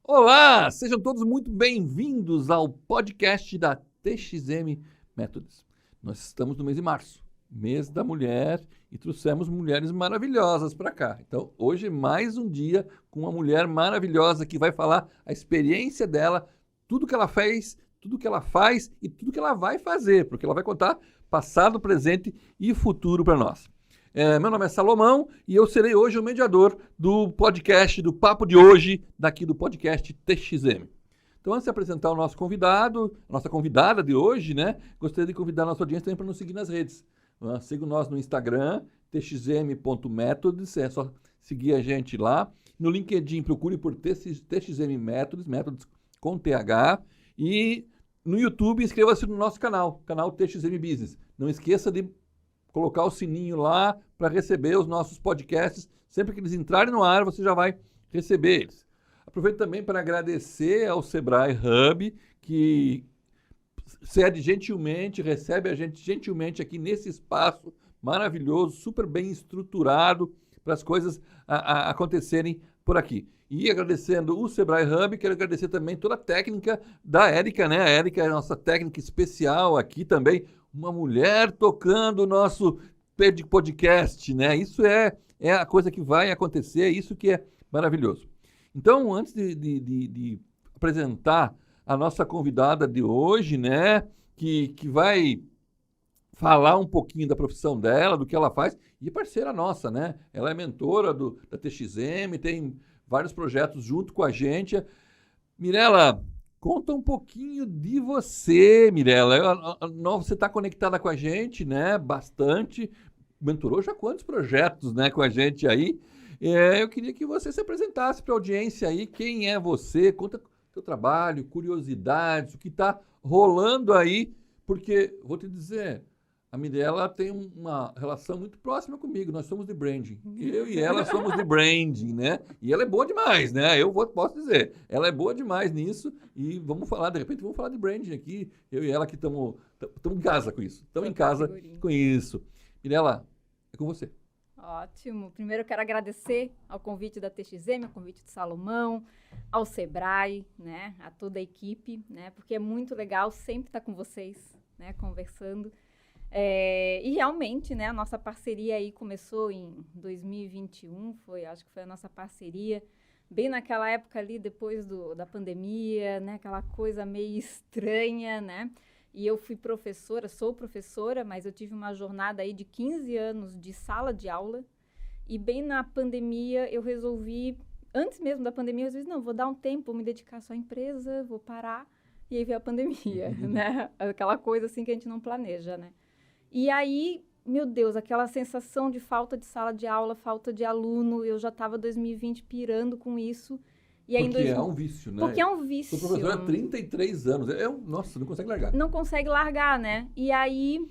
Olá, sejam todos muito bem-vindos ao podcast da TXM Métodos. Nós estamos no mês de março, mês da mulher, e trouxemos mulheres maravilhosas para cá. Então, hoje mais um dia com uma mulher maravilhosa que vai falar a experiência dela, tudo que ela fez, tudo que ela faz e tudo que ela vai fazer, porque ela vai contar passado, presente e futuro para nós. Meu nome é Salomão e eu serei hoje o mediador do podcast, do papo de hoje, daqui do podcast TXM. Então, antes de apresentar o nosso convidado, a nossa convidada de hoje, né, gostaria de convidar a nossa audiência também para nos seguir nas redes. Siga nós no Instagram, txm.methods, é só seguir a gente lá. No LinkedIn, procure por TXM Métodos, métodos com TH. E no YouTube, inscreva-se no nosso canal TXM Business. Não esqueça de colocar o sininho lá para receber os nossos podcasts. Sempre que eles entrarem no ar, você já vai receber eles. Aproveito também para agradecer ao Sebrae Hub, que cede gentilmente, recebe a gente gentilmente aqui nesse espaço maravilhoso, super bem estruturado para as coisas acontecerem por aqui. E agradecendo o Sebrae Hub, quero agradecer também toda a técnica da Érica, né? A Érica é a nossa técnica especial aqui também, uma mulher tocando o nosso podcast, né? Isso é a coisa que vai acontecer, isso que é maravilhoso. Então, antes de apresentar a nossa convidada de hoje, né? Que vai falar um pouquinho da profissão dela, do que ela faz, e parceira nossa, né? Ela é mentora da TXM, tem vários projetos junto com a gente. Mirela, conta um pouquinho de você, Mirela. Você está conectada com a gente, né? Bastante. Mentorou já quantos projetos, né, com a gente aí. Eu queria que você se apresentasse para a audiência aí. Quem é você? Conta o seu trabalho, curiosidades, o que está rolando aí. Porque, vou te dizer, a Mirela tem uma relação muito próxima comigo. Nós somos de branding. Eu e ela somos de branding, né? E ela é boa demais, né? Posso dizer. Ela é boa demais nisso. E vamos falar, de repente, vamos falar de branding aqui. Eu e ela que estamos em casa com isso. Estamos em casa com isso. Mirela, é com você. Ótimo. Primeiro eu quero agradecer ao convite da TXM, ao convite do Salomão, ao Sebrae, né? A toda a equipe, né? Porque é muito legal sempre estar com vocês, né? Conversando. E realmente, né, a nossa parceria aí começou em 2021, acho que foi a nossa parceria, bem naquela época ali, depois da pandemia, né, aquela coisa meio estranha, né, e eu sou professora, mas eu tive uma jornada aí de 15 anos de sala de aula, e bem na pandemia eu resolvi, antes mesmo da pandemia, eu resolvi, não, vou dar um tempo, vou me dedicar só à empresa, vou parar, e aí veio a pandemia, né, aquela coisa assim que a gente não planeja, né. E aí, meu Deus, aquela sensação de falta de sala de aula, falta de aluno, eu já estava 2020 pirando com isso. E aí, porque é um vício, né? Porque é um vício. Sou professora há 33 anos. Nossa, não consegue largar. Não consegue largar, né? E aí,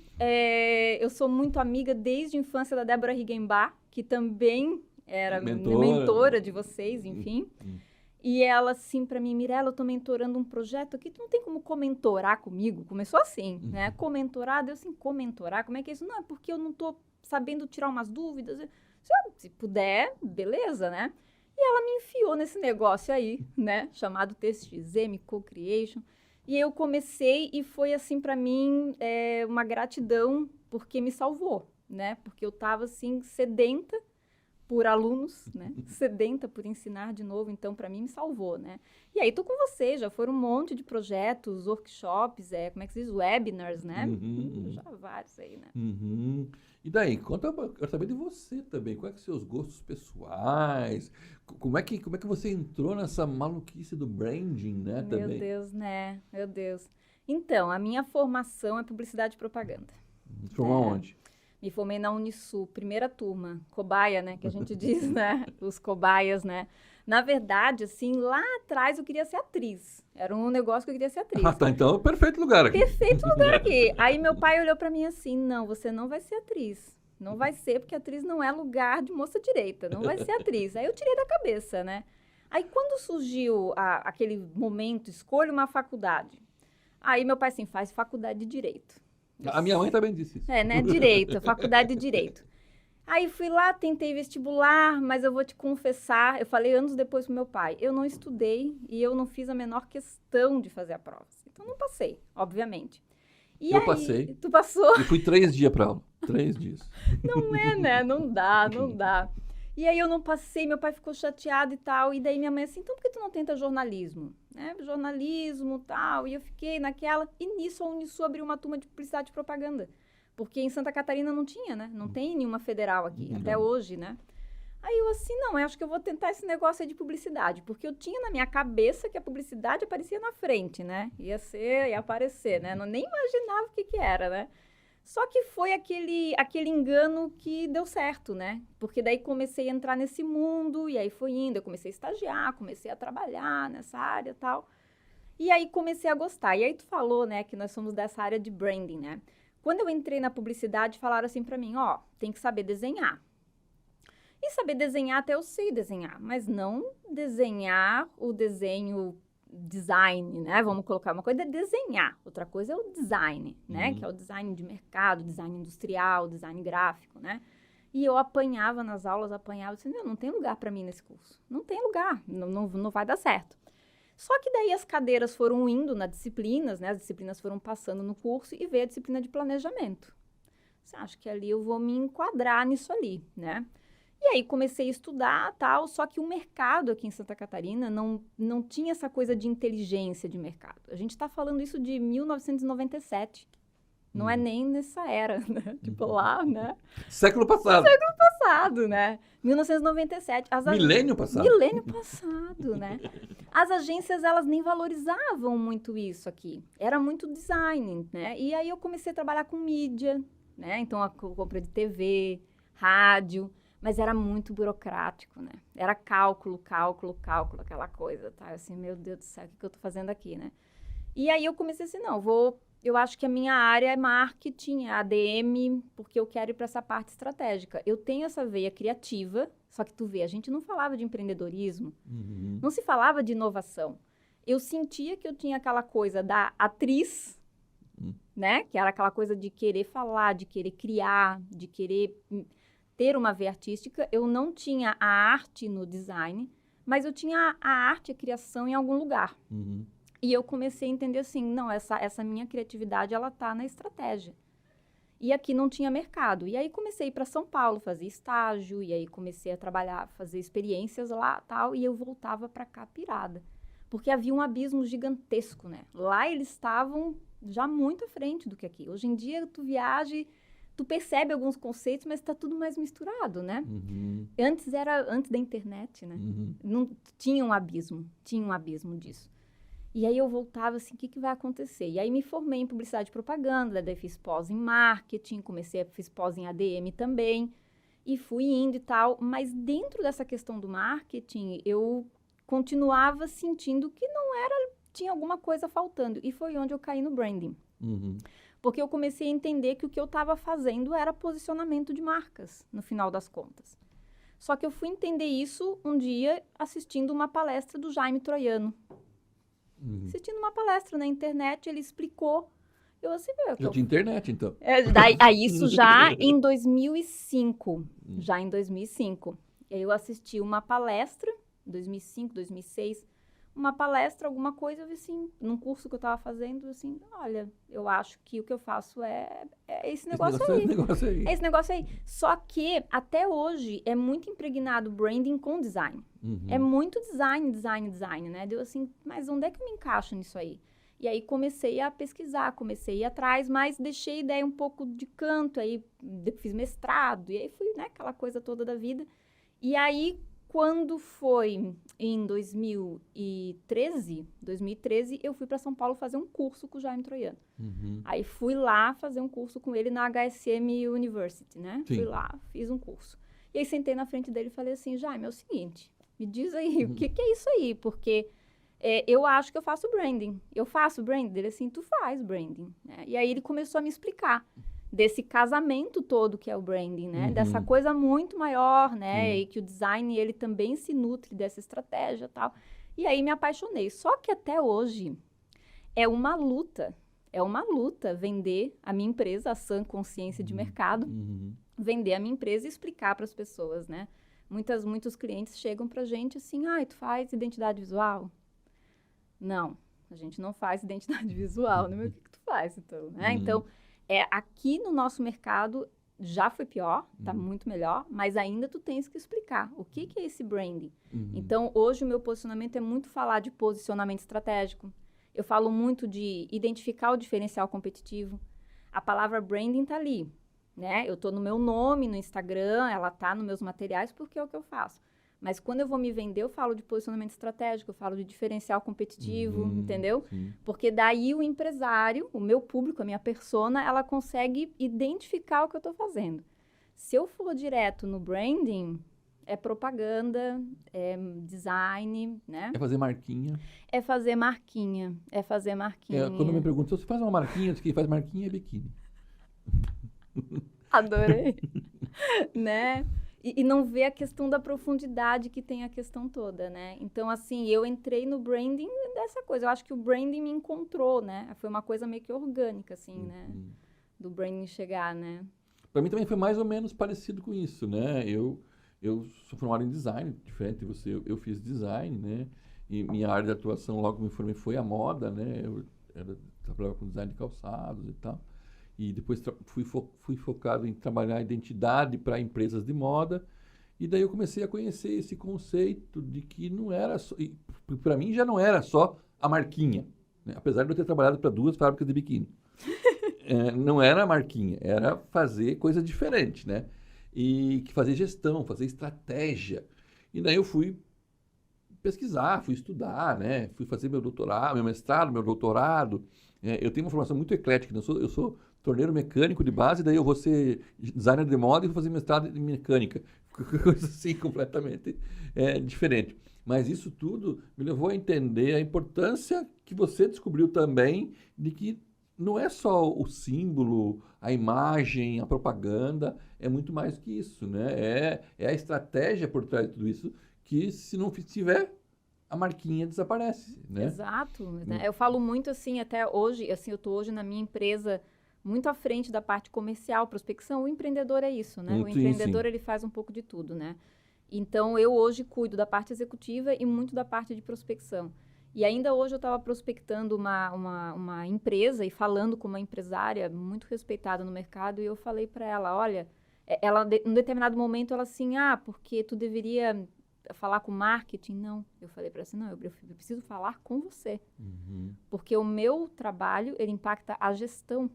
eu sou muito amiga desde a infância da Débora Riggenbach, que também era mentora de vocês, enfim. E ela, assim, para mim, Mirela, eu tô mentorando um projeto aqui, tu não tem como comentorar comigo? Começou assim, né? Comentorar, deu assim, comentorar, como é que é isso? Não, é porque eu não tô sabendo tirar umas dúvidas. Se puder, beleza, né? E ela me enfiou nesse negócio aí, né? Chamado TXM, Co-Creation. E eu comecei e foi, assim, para mim, uma gratidão, porque me salvou, né? Porque eu tava, assim, sedenta por alunos, né? Sedenta por ensinar de novo, então para mim me salvou, né? E aí tô com você, já foram um monte de projetos, workshops, como é que se diz? Webinars, né? Já vários aí, né? E daí, quero saber de você também, quais são os seus gostos pessoais, como é que você entrou nessa maluquice do branding, né? Meu também? Deus, né? Meu Deus. Então, a minha formação é publicidade e propaganda. Formou onde? Me formei na Unisul, primeira turma, cobaia, né, que a gente diz, né, os cobaias, né. Na verdade, assim, lá atrás eu queria ser atriz, era um negócio que eu queria ser atriz. Tá, então, perfeito lugar aqui. Perfeito lugar aqui. Aí meu pai olhou pra mim assim, não, você não vai ser atriz, não vai ser, porque atriz não é lugar de moça direita, não vai ser atriz. Aí eu tirei da cabeça, né. Aí quando surgiu aquele momento, escolha uma faculdade, aí meu pai assim, faz faculdade de Direito. A minha mãe também disse isso. Né? Direito, faculdade de Direito. Aí fui lá, tentei vestibular, mas eu vou te confessar, eu falei anos depois pro meu pai, eu não estudei e eu não fiz a menor questão de fazer a prova. Então não passei, obviamente. E Eu aí, passei. tu passou? E fui 3 dias pra aula. 3 dias. Não é, né? Não dá, não dá. E aí eu não passei, meu pai ficou chateado e tal, e daí minha mãe assim, então por que tu não tenta jornalismo? Né? Jornalismo e tal, e eu fiquei naquela, e nisso a Unisul abriu uma turma de publicidade e propaganda, porque em Santa Catarina não tinha, né? Não tem nenhuma federal aqui, Não. até hoje, né? Aí eu assim, não, eu acho que eu vou tentar esse negócio aí de publicidade, porque eu tinha na minha cabeça que a publicidade aparecia na frente, né? Ia aparecer, né? Não nem imaginava o que era, né? Só que foi aquele engano que deu certo, né? Porque daí comecei a entrar nesse mundo, e aí foi indo, eu comecei a estagiar, comecei a trabalhar nessa área e tal. E aí comecei a gostar. E aí tu falou, né, que nós somos dessa área de branding, né? Quando eu entrei na publicidade, falaram assim pra mim, ó, tem que saber desenhar. E saber desenhar até eu sei desenhar, mas não desenhar o desenho design, né? Vamos colocar uma coisa é desenhar, outra coisa é o design, né? Que é o design de mercado, design industrial, design gráfico, né? E eu apanhava nas aulas, assim, não tem lugar para mim nesse curso. Não tem lugar, não vai dar certo. Só que daí as cadeiras foram indo nas disciplinas, né? As disciplinas foram passando no curso e veio a disciplina de planejamento. Você acha que ali eu vou me enquadrar nisso ali, né? E aí comecei a estudar, tal, só que o mercado aqui em Santa Catarina não tinha essa coisa de inteligência de mercado. A gente está falando isso de 1997. Não é nem nessa era, né? Tipo lá, né? Século passado. Passado, né? 1997. Milênio passado. Milênio passado, né? As agências, elas nem valorizavam muito isso aqui. Era muito design, né? E aí eu comecei a trabalhar com mídia, né? Então, a compra de TV, rádio... Mas era muito burocrático, né? Era cálculo, aquela coisa, tá? Assim, meu Deus do céu, o que eu tô fazendo aqui, né? E aí eu comecei assim, eu acho que a minha área é marketing, é ADM, porque eu quero ir para essa parte estratégica. Eu tenho essa veia criativa, só que tu vê, a gente não falava de empreendedorismo, não se falava de inovação. Eu sentia que eu tinha aquela coisa da atriz, né? Que era aquela coisa de querer falar, de querer criar, de querer... ter uma veia artística, eu não tinha a arte no design, mas eu tinha a arte, a criação em algum lugar. E eu comecei a entender assim, não, essa minha criatividade, ela tá na estratégia. E aqui não tinha mercado. E aí comecei a ir para São Paulo, fazer estágio, e aí comecei a trabalhar, fazer experiências lá, tal, e eu voltava para cá pirada. Porque havia um abismo gigantesco, né? Lá eles estavam já muito à frente do que aqui. Hoje em dia, tu viaja... Tu percebe alguns conceitos, mas está tudo mais misturado, né? Antes da internet, né? Não tinha um abismo disso. E aí eu voltava assim, o que vai acontecer? E aí me formei em publicidade e propaganda, daí fiz pós em marketing, fiz pós em ADM também, e fui indo e tal, mas dentro dessa questão do marketing, eu continuava sentindo que tinha alguma coisa faltando, e foi onde eu caí no branding. Porque eu comecei a entender que o que eu estava fazendo era posicionamento de marcas, no final das contas. Só que eu fui entender isso um dia assistindo uma palestra do Jaime Troiano. Assistindo uma palestra na internet, ele explicou. Eu assim, já tinha internet, então. Isso já em 2005. Já em 2005. E aí eu assisti uma palestra, 2005, 2006... uma palestra, alguma coisa, eu vi assim, num curso que eu estava fazendo, assim, olha, eu acho que o que eu faço é esse negócio aí. É esse negócio aí. Só que, até hoje, é muito impregnado branding com design. É muito design, né? Deu assim, mas onde é que eu me encaixo nisso aí? E aí comecei a pesquisar, comecei a ir atrás, mas deixei a ideia um pouco de canto, aí fiz mestrado, e aí fui, né, aquela coisa toda da vida. E aí, quando foi em 2013, eu fui para São Paulo fazer um curso com o Jaime Troiano. Aí fui lá fazer um curso com ele na HSM University, né? Sim. Fui lá, fiz um curso. E aí sentei na frente dele e falei assim, Jaime, é o seguinte, me diz aí, o que é isso aí? Porque eu acho que eu faço branding. Eu faço branding? Ele assim, tu faz branding. Né? E aí ele começou a me explicar desse casamento todo que é o branding, né? Dessa coisa muito maior, né? E que o design, ele também se nutre dessa estratégia e tal. E aí me apaixonei. Só que até hoje é uma luta vender a minha empresa, a Sun Consciência de Mercado, vender a minha empresa e explicar para as pessoas, né? Muitos clientes chegam para a gente assim, tu faz identidade visual? Não, a gente não faz identidade visual, né? Mas o que tu faz, então, né? Então, aqui no nosso mercado já foi pior, tá muito melhor, mas ainda tu tens que explicar o que é esse branding. Então, hoje o meu posicionamento é muito falar de posicionamento estratégico. Eu falo muito de identificar o diferencial competitivo. A palavra branding tá ali, né? Eu tô no meu nome, no Instagram, ela tá nos meus materiais porque é o que eu faço. Mas quando eu vou me vender, eu falo de posicionamento estratégico, eu falo de diferencial competitivo, entendeu? Sim. Porque daí o empresário, o meu público, a minha persona, ela consegue identificar o que eu estou fazendo. Se eu for direto no branding, é propaganda, é design, né? É fazer marquinha. É fazer marquinha, Quando me perguntam, você faz uma marquinha? Eu disse que faz marquinha é biquíni. Adorei. Né? E não vê a questão da profundidade que tem a questão toda, né? Então, assim, eu entrei no branding dessa coisa. Eu acho que o branding me encontrou, né? Foi uma coisa meio que orgânica, assim, né? Do branding chegar, né? Para mim também foi mais ou menos parecido com isso, né? Eu sou formado em design, diferente de você. Eu fiz design, né? E minha área de atuação, logo que me formei, foi a moda, né? Eu trabalhava com design de calçados e tal. E depois fui focado em trabalhar a identidade para empresas de moda. E daí eu comecei a conhecer esse conceito de que não era só... Para mim já não era só a marquinha, né? Apesar de eu ter trabalhado para 2 fábricas de biquíni. Não era a marquinha, era fazer coisa diferente, né? E fazer gestão, fazer estratégia. E daí eu fui pesquisar, fui estudar, né? Fui fazer meu doutorado, meu mestrado, meu doutorado. Eu tenho uma formação muito eclética, né? Eu sou torneiro mecânico de base, daí eu vou ser designer de moda e vou fazer mestrado em mecânica. Coisa assim, completamente diferente. Mas isso tudo me levou a entender a importância que você descobriu também de que não é só o símbolo, a imagem, a propaganda, é muito mais que isso, né? É a estratégia por trás de tudo isso que, se não tiver, a marquinha desaparece, né? Exato. Né? Eu falo muito assim, até hoje, assim, eu estou hoje na minha empresa muito à frente da parte comercial, prospecção. O empreendedor é isso, né? O empreendedor, sim. Ele faz um pouco de tudo, né? Então, eu hoje cuido da parte executiva e muito da parte de prospecção. E ainda hoje eu estava prospectando uma empresa e falando com uma empresária muito respeitada no mercado, e eu falei para ela, olha, em determinado momento ela assim, porque tu deveria falar com marketing? Não. Eu falei para ela assim, não, eu preciso falar com você. Porque o meu trabalho, ele impacta a gestão.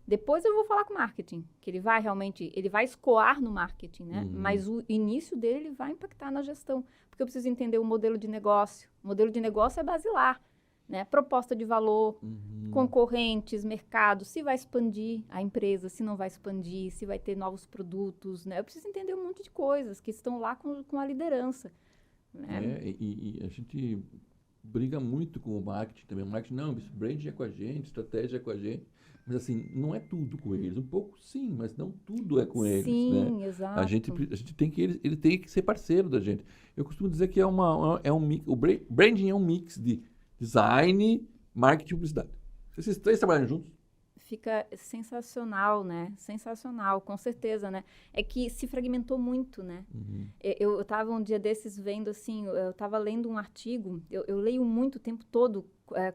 Depois eu vou falar com o marketing, que ele vai escoar no marketing, né? Mas o início dele, ele vai impactar na gestão. Porque eu preciso entender o modelo de negócio. O modelo de negócio é basilar, né? Proposta de valor, concorrentes, mercado, se vai expandir a empresa, se não vai expandir, se vai ter novos produtos, né? Eu preciso entender um monte de coisas que estão lá com a liderança, né? E a gente briga muito com o marketing também. O marketing, não, branding é com a gente, estratégia é com a gente. Mas assim, não é tudo com eles. Um pouco sim, mas não tudo é com eles, né? Sim, exato. A gente tem que, ele tem que ser parceiro da gente. Eu costumo dizer que um mix, o branding é um mix de design, marketing e publicidade. Se esses 3 trabalham juntos, fica sensacional, né? Sensacional, com certeza, né? É que se fragmentou muito, né? Eu estava um dia desses vendo, assim, eu estava lendo um artigo, eu leio muito o tempo todo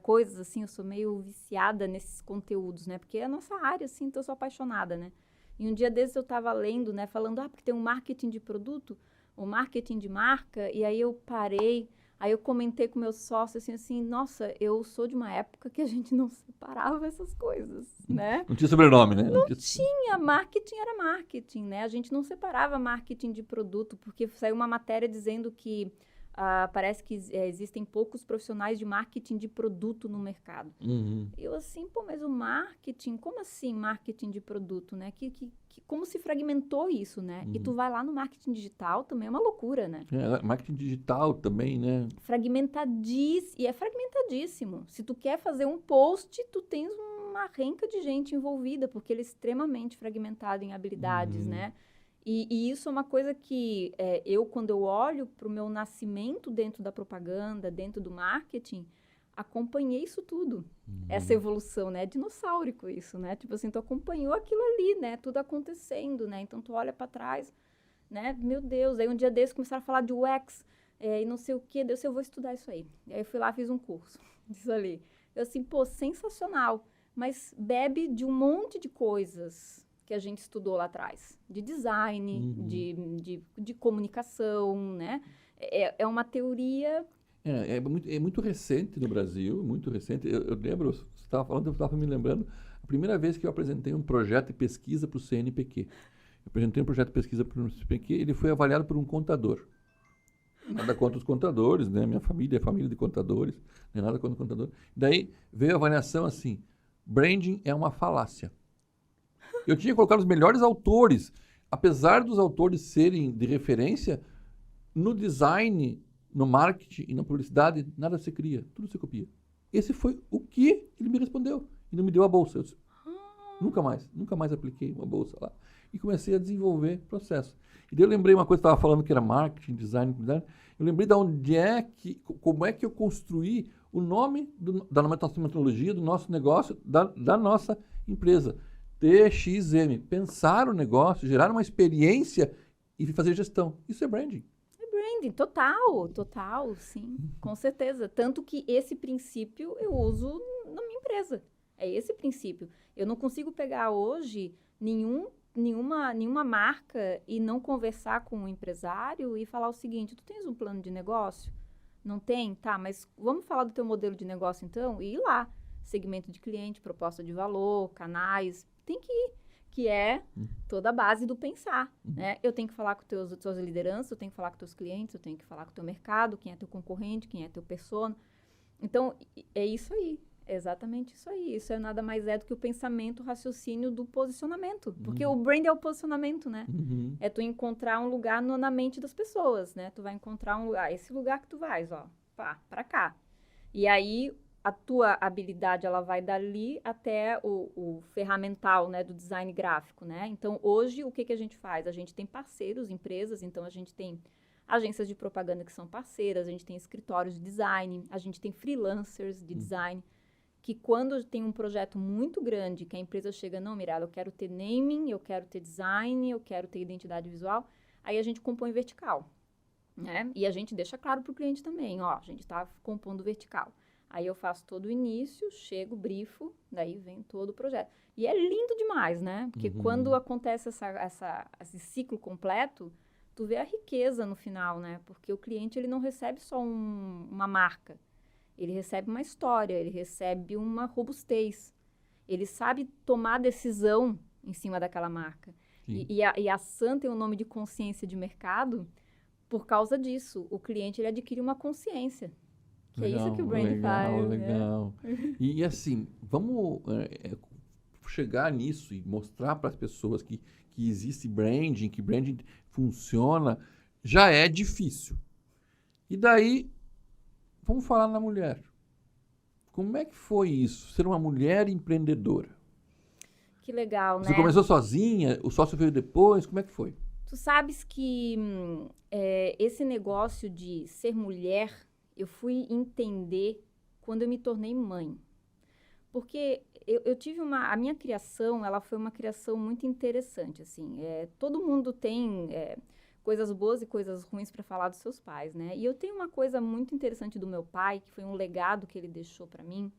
coisas, assim, eu sou meio viciada nesses conteúdos, né? Porque é a nossa área, assim, então eu sou apaixonada, né? E um dia desses eu estava lendo, né? Falando, porque tem um marketing de produto, o marketing de marca, e aí eu parei. Aí eu comentei com meu sócio, assim, nossa, eu sou de uma época que a gente não separava essas coisas, né? Não tinha sobrenome, né? Não tinha, marketing era marketing, né? A gente não separava marketing de produto, porque saiu uma matéria dizendo que parece que existem poucos profissionais de marketing de produto no mercado. Eu assim, mas o marketing, como assim marketing de produto, né? Como se fragmentou isso, né? E tu vai lá no marketing digital, também é uma loucura, né? Marketing digital também, né? Fragmentadíssimo. Se tu quer fazer um post, tu tens uma renca de gente envolvida, porque ele é extremamente fragmentado em habilidades, né? E isso é uma coisa que quando eu olho para o meu nascimento dentro da propaganda, dentro do marketing, acompanhei isso tudo, essa evolução, né? É dinossáurico isso, né? Tipo assim, tu acompanhou aquilo ali, né? Tudo acontecendo, né? Então, tu olha para trás, né? Meu Deus, aí um dia desses começaram a falar de UX e não sei o quê, eu vou estudar isso aí. E aí eu fui lá, fiz um curso disso ali. Eu assim, pô, sensacional, mas bebe de um monte de coisas que a gente estudou lá atrás, de design, de comunicação, né? É uma teoria... É muito recente no Brasil, muito recente. Eu lembro, você estava falando, eu estava me lembrando, a primeira vez que eu apresentei um projeto de pesquisa para o CNPq. Eu apresentei um projeto de pesquisa para o CNPq, ele foi avaliado por um contador. Nada contra os contadores, né? Minha família é família de contadores, não é nada contra o contador. Daí veio a avaliação assim, branding é uma falácia. Eu tinha colocado os melhores autores, apesar dos autores serem de referência, no design, no marketing e na publicidade, nada se cria, tudo se copia. Esse foi o que ele me respondeu e não me deu a bolsa. Eu disse, nunca mais apliquei uma bolsa lá. E comecei a desenvolver processo. E daí eu lembrei uma coisa que eu estava falando que era marketing, design, eu lembrei de onde como é que eu construí o nome da nossa metodologia, do nosso negócio, da nossa empresa. TXM. Pensar o negócio, gerar uma experiência e fazer gestão. Isso é branding. Branding, total, sim, com certeza. Tanto que esse princípio eu uso na minha empresa. É esse princípio. Eu não consigo pegar hoje nenhuma marca e não conversar com o empresário e falar o seguinte, tu tens um plano de negócio? Não tem? Tá, mas vamos falar do teu modelo de negócio então? E ir lá. Segmento de cliente, proposta de valor, canais, tem que ir. Que é toda a base do pensar, né? Eu tenho que falar com tuas lideranças, eu tenho que falar com teus clientes, eu tenho que falar com o teu mercado, quem é teu concorrente, quem é teu persona. Então, é isso aí, é exatamente isso aí. Isso é nada mais do que o pensamento, o raciocínio do posicionamento. Porque o brand é o posicionamento, né? É tu encontrar um lugar na mente das pessoas, né? Tu vai encontrar um lugar, esse lugar que tu vais, ó, pá, pra cá. E aí... a tua habilidade, ela vai dali até o ferramental, né, do design gráfico, né? Então, hoje, o que a gente faz? A gente tem parceiros, empresas, então a gente tem agências de propaganda que são parceiras, a gente tem escritórios de design, a gente tem freelancers de design, que quando tem um projeto muito grande, que a empresa chega, não, Mirella, eu quero ter naming, eu quero ter design, eu quero ter identidade visual, aí a gente compõe vertical, né? E a gente deixa claro para o cliente também, ó, a gente está compondo vertical. Aí eu faço todo o início, chego, brifo, daí vem todo o projeto. E é lindo demais, né? Porque quando acontece esse ciclo completo, tu vê a riqueza no final, né? Porque o cliente, ele não recebe só uma marca. Ele recebe uma história, ele recebe uma robustez. Ele sabe tomar decisão em cima daquela marca. E a SAN tem o nome de consciência de mercado por causa disso. O cliente, ele adquire uma consciência. Que legal, é isso que o brand faz. Legal. Né? E assim, vamos chegar nisso e mostrar para as pessoas que existe branding, que branding funciona, já é difícil. E daí, vamos falar na mulher. Como é que foi isso, ser uma mulher empreendedora? Que legal, né? Você começou sozinha? O sócio veio depois? Como é que foi? Tu sabes que esse negócio de ser mulher... eu fui entender quando eu me tornei mãe. Porque eu tive a minha criação, ela foi uma criação muito interessante, assim. Todo mundo tem coisas boas e coisas ruins para falar dos seus pais, né? E eu tenho uma coisa muito interessante do meu pai, que foi um legado que ele deixou para mim,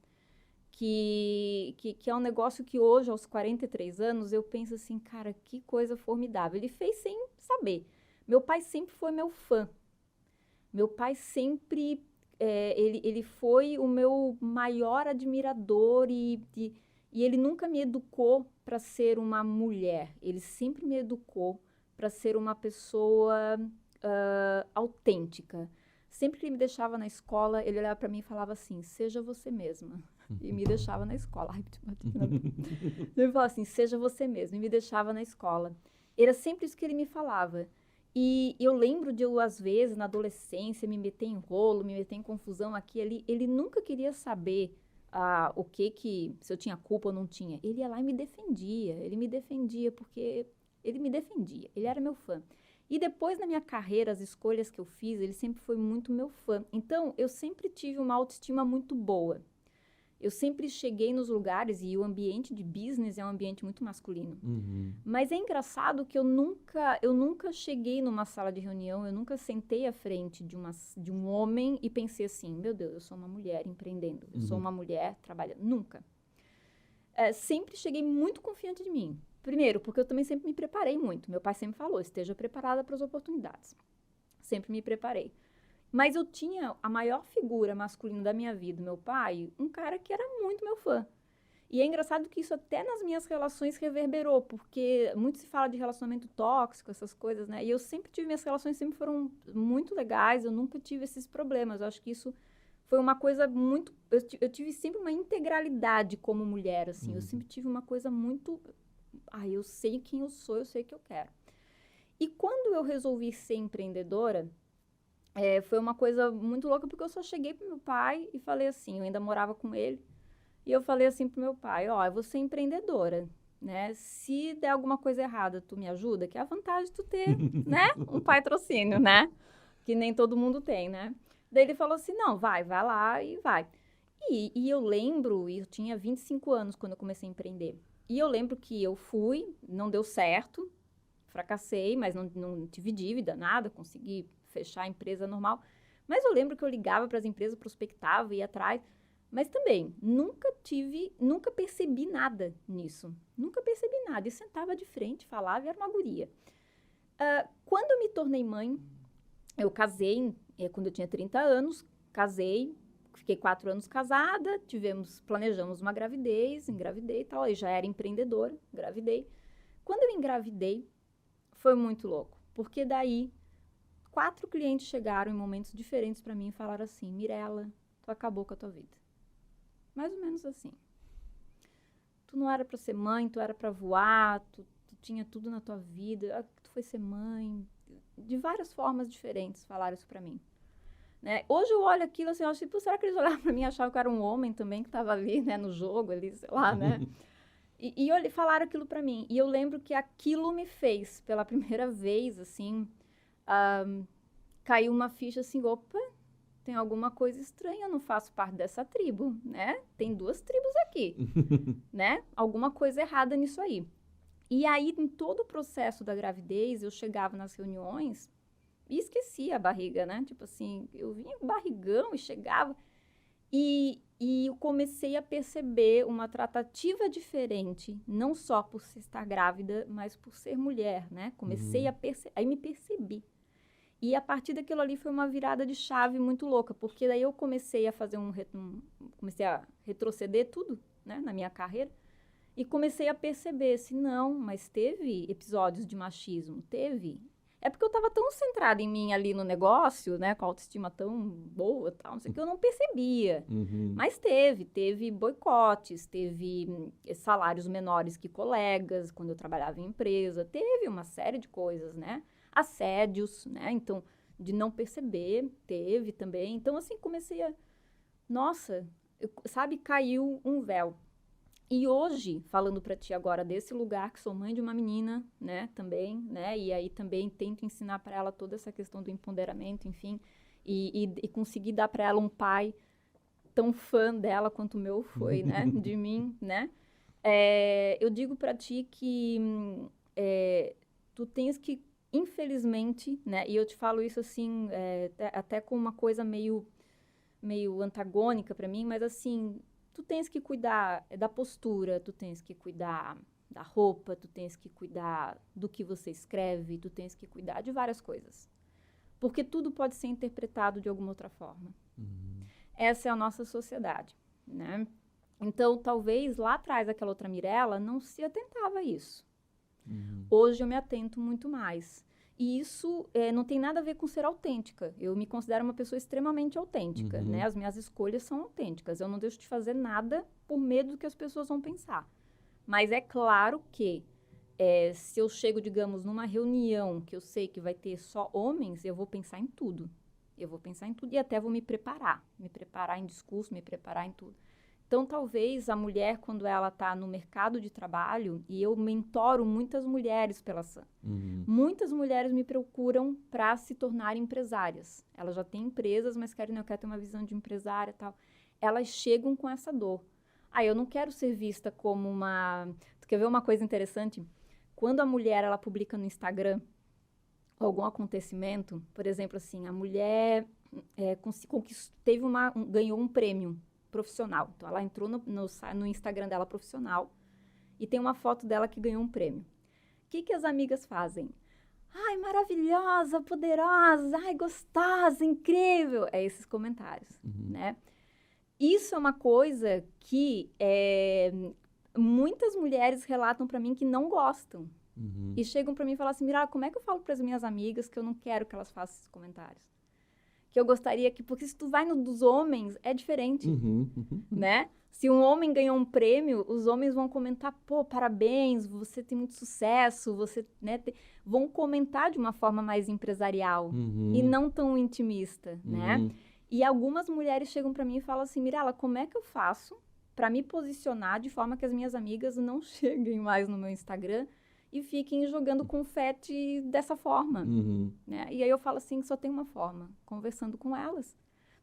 que é um negócio que hoje, aos 43 anos, eu penso assim, cara, que coisa formidável. Ele fez sem saber. Meu pai sempre foi meu fã. Meu pai sempre, ele foi o meu maior admirador e ele nunca me educou para ser uma mulher. Ele sempre me educou para ser uma pessoa autêntica. Sempre que ele me deixava na escola, ele olhava para mim e falava assim, seja você mesma. E me deixava na escola. Ai, ele falava assim, seja você mesma. E me deixava na escola. Era sempre isso que ele me falava. E eu lembro de eu, às vezes, na adolescência, me meter em rolo, me meter em confusão aqui e ali. Ele nunca queria saber se eu tinha culpa ou não tinha. Ele ia lá e me defendia. Ele me defendia porque ele me defendia. Ele era meu fã. E depois, na minha carreira, as escolhas que eu fiz, ele sempre foi muito meu fã. Então, eu sempre tive uma autoestima muito boa. Eu sempre cheguei nos lugares, e o ambiente de business é um ambiente muito masculino. Mas é engraçado que eu nunca cheguei numa sala de reunião, eu nunca sentei à frente de um homem e pensei assim, meu Deus, eu sou uma mulher empreendendo, eu sou uma mulher trabalhando. Nunca. Sempre cheguei muito confiante de mim. Primeiro, porque eu também sempre me preparei muito. Meu pai sempre falou, esteja preparada para as oportunidades. Sempre me preparei. Mas eu tinha a maior figura masculina da minha vida, meu pai, um cara que era muito meu fã. E é engraçado que isso até nas minhas relações reverberou, porque muito se fala de relacionamento tóxico, essas coisas, né? E eu sempre tive, minhas relações sempre foram muito legais, eu nunca tive esses problemas. Eu acho que isso foi uma coisa muito... Eu tive sempre uma integralidade como mulher, assim. Eu sempre tive uma coisa muito... eu sei quem eu sou, eu sei o que eu quero. E quando eu resolvi ser empreendedora... foi uma coisa muito louca, porque eu só cheguei pro meu pai e falei assim, eu ainda morava com ele, e eu falei assim pro meu pai, eu vou ser empreendedora, né? Se der alguma coisa errada, tu me ajuda? Que é a vantagem de tu ter, né? Um patrocínio, né? Que nem todo mundo tem, né? Daí ele falou assim, não, vai lá e vai. E eu lembro, eu tinha 25 anos quando eu comecei a empreender. E eu lembro que eu fui, não deu certo, fracassei, mas não tive dívida, nada, consegui fechar a empresa normal. Mas eu lembro que eu ligava para as empresas, prospectava, ia atrás. Mas também, nunca percebi nada nisso. Nunca percebi nada. E sentava de frente, falava e era uma guria. Quando eu me tornei mãe, eu casei, quando eu tinha 30 anos, casei, fiquei 4 anos casada, planejamos uma gravidez, engravidei e tal, aí já era empreendedora, engravidei. Quando eu engravidei, foi muito louco, porque daí 4 clientes chegaram em momentos diferentes para mim e falaram assim, Mirella, tu acabou com a tua vida. Mais ou menos assim. Tu não era para ser mãe, tu era para voar, tu tinha tudo na tua vida, tu foi ser mãe. De várias formas diferentes falaram isso para mim. Né? Hoje eu olho aquilo assim, eu acho, será que eles olharam para mim e achavam que eu era um homem também que estava ali, né, no jogo, ali, sei lá, né? E falaram aquilo para mim. E eu lembro que aquilo me fez, pela primeira vez, assim, caiu uma ficha assim, opa, tem alguma coisa estranha, eu não faço parte dessa tribo, né? Tem 2 tribos aqui, né? Alguma coisa errada nisso aí. E aí, em todo o processo da gravidez, eu chegava nas reuniões e esquecia a barriga, né? Tipo assim, eu vinha com barrigão e chegava... E eu comecei a perceber uma tratativa diferente, não só por estar grávida, mas por ser mulher, né? Comecei a perceber, aí me percebi. E a partir daquilo ali foi uma virada de chave muito louca, porque daí eu comecei a fazer comecei a retroceder tudo, né, na minha carreira, e comecei a perceber, assim, não, mas teve episódios de machismo, teve. É porque eu estava tão centrada em mim ali no negócio, né, com a autoestima tão boa, tal, não sei o que, eu não percebia. Mas teve boicotes, teve salários menores que colegas, quando eu trabalhava em empresa, teve uma série de coisas, né? Assédios, né? Então, de não perceber, teve também. Então, assim, comecei a... Nossa, sabe, caiu um véu. E hoje, falando para ti agora desse lugar, que sou mãe de uma menina, né, também, né, e aí também tento ensinar para ela toda essa questão do empoderamento, enfim, e conseguir dar para ela um pai tão fã dela quanto o meu foi, né, de mim, né. Eu digo para ti que tu tens que, infelizmente, né, e eu te falo isso assim, até com uma coisa meio antagônica para mim, mas assim... Tu tens que cuidar da postura, tu tens que cuidar da roupa, tu tens que cuidar do que você escreve, tu tens que cuidar de várias coisas. Porque tudo pode ser interpretado de alguma outra forma. Essa é a nossa sociedade, né? Então, talvez lá atrás aquela outra Mirella não se atentava a isso. Hoje eu me atento muito mais. E isso não tem nada a ver com ser autêntica. Eu me considero uma pessoa extremamente autêntica, né? As minhas escolhas são autênticas. Eu não deixo de fazer nada por medo do que as pessoas vão pensar. Mas é claro que se eu chego, digamos, numa reunião que eu sei que vai ter só homens, eu vou pensar em tudo. Eu vou pensar em tudo e até vou me preparar em discurso, me preparar em tudo. Então, talvez a mulher, quando ela está no mercado de trabalho, e eu mentoro muitas mulheres pela SAM, muitas mulheres me procuram para se tornarem empresárias. Elas já têm empresas, mas querem, eu quero ter uma visão de empresária e tal. Elas chegam com essa dor. Eu não quero ser vista como uma... Tu quer ver uma coisa interessante? Quando a mulher, ela publica no Instagram algum acontecimento, por exemplo, assim, a mulher ganhou um prêmio profissional. Então, ela entrou no Instagram dela profissional e tem uma foto dela que ganhou um prêmio. O que as amigas fazem? Ai, maravilhosa, poderosa, ai, gostosa, incrível. É esses comentários, né? Isso é uma coisa que muitas mulheres relatam para mim que não gostam. E chegam para mim e falam assim, Mira, como é que eu falo para as minhas amigas que eu não quero que elas façam esses comentários? Que eu gostaria que... Porque se tu vai no dos homens, é diferente, né? Se um homem ganhou um prêmio, os homens vão comentar, pô, parabéns, você tem muito sucesso, você, né, vão comentar de uma forma mais empresarial e não tão intimista, né? E algumas mulheres chegam para mim e falam assim, Mirella, como é que eu faço para me posicionar de forma que as minhas amigas não cheguem mais no meu Instagram e fiquem jogando confete dessa forma, né? E aí eu falo assim, só tem uma forma, conversando com elas,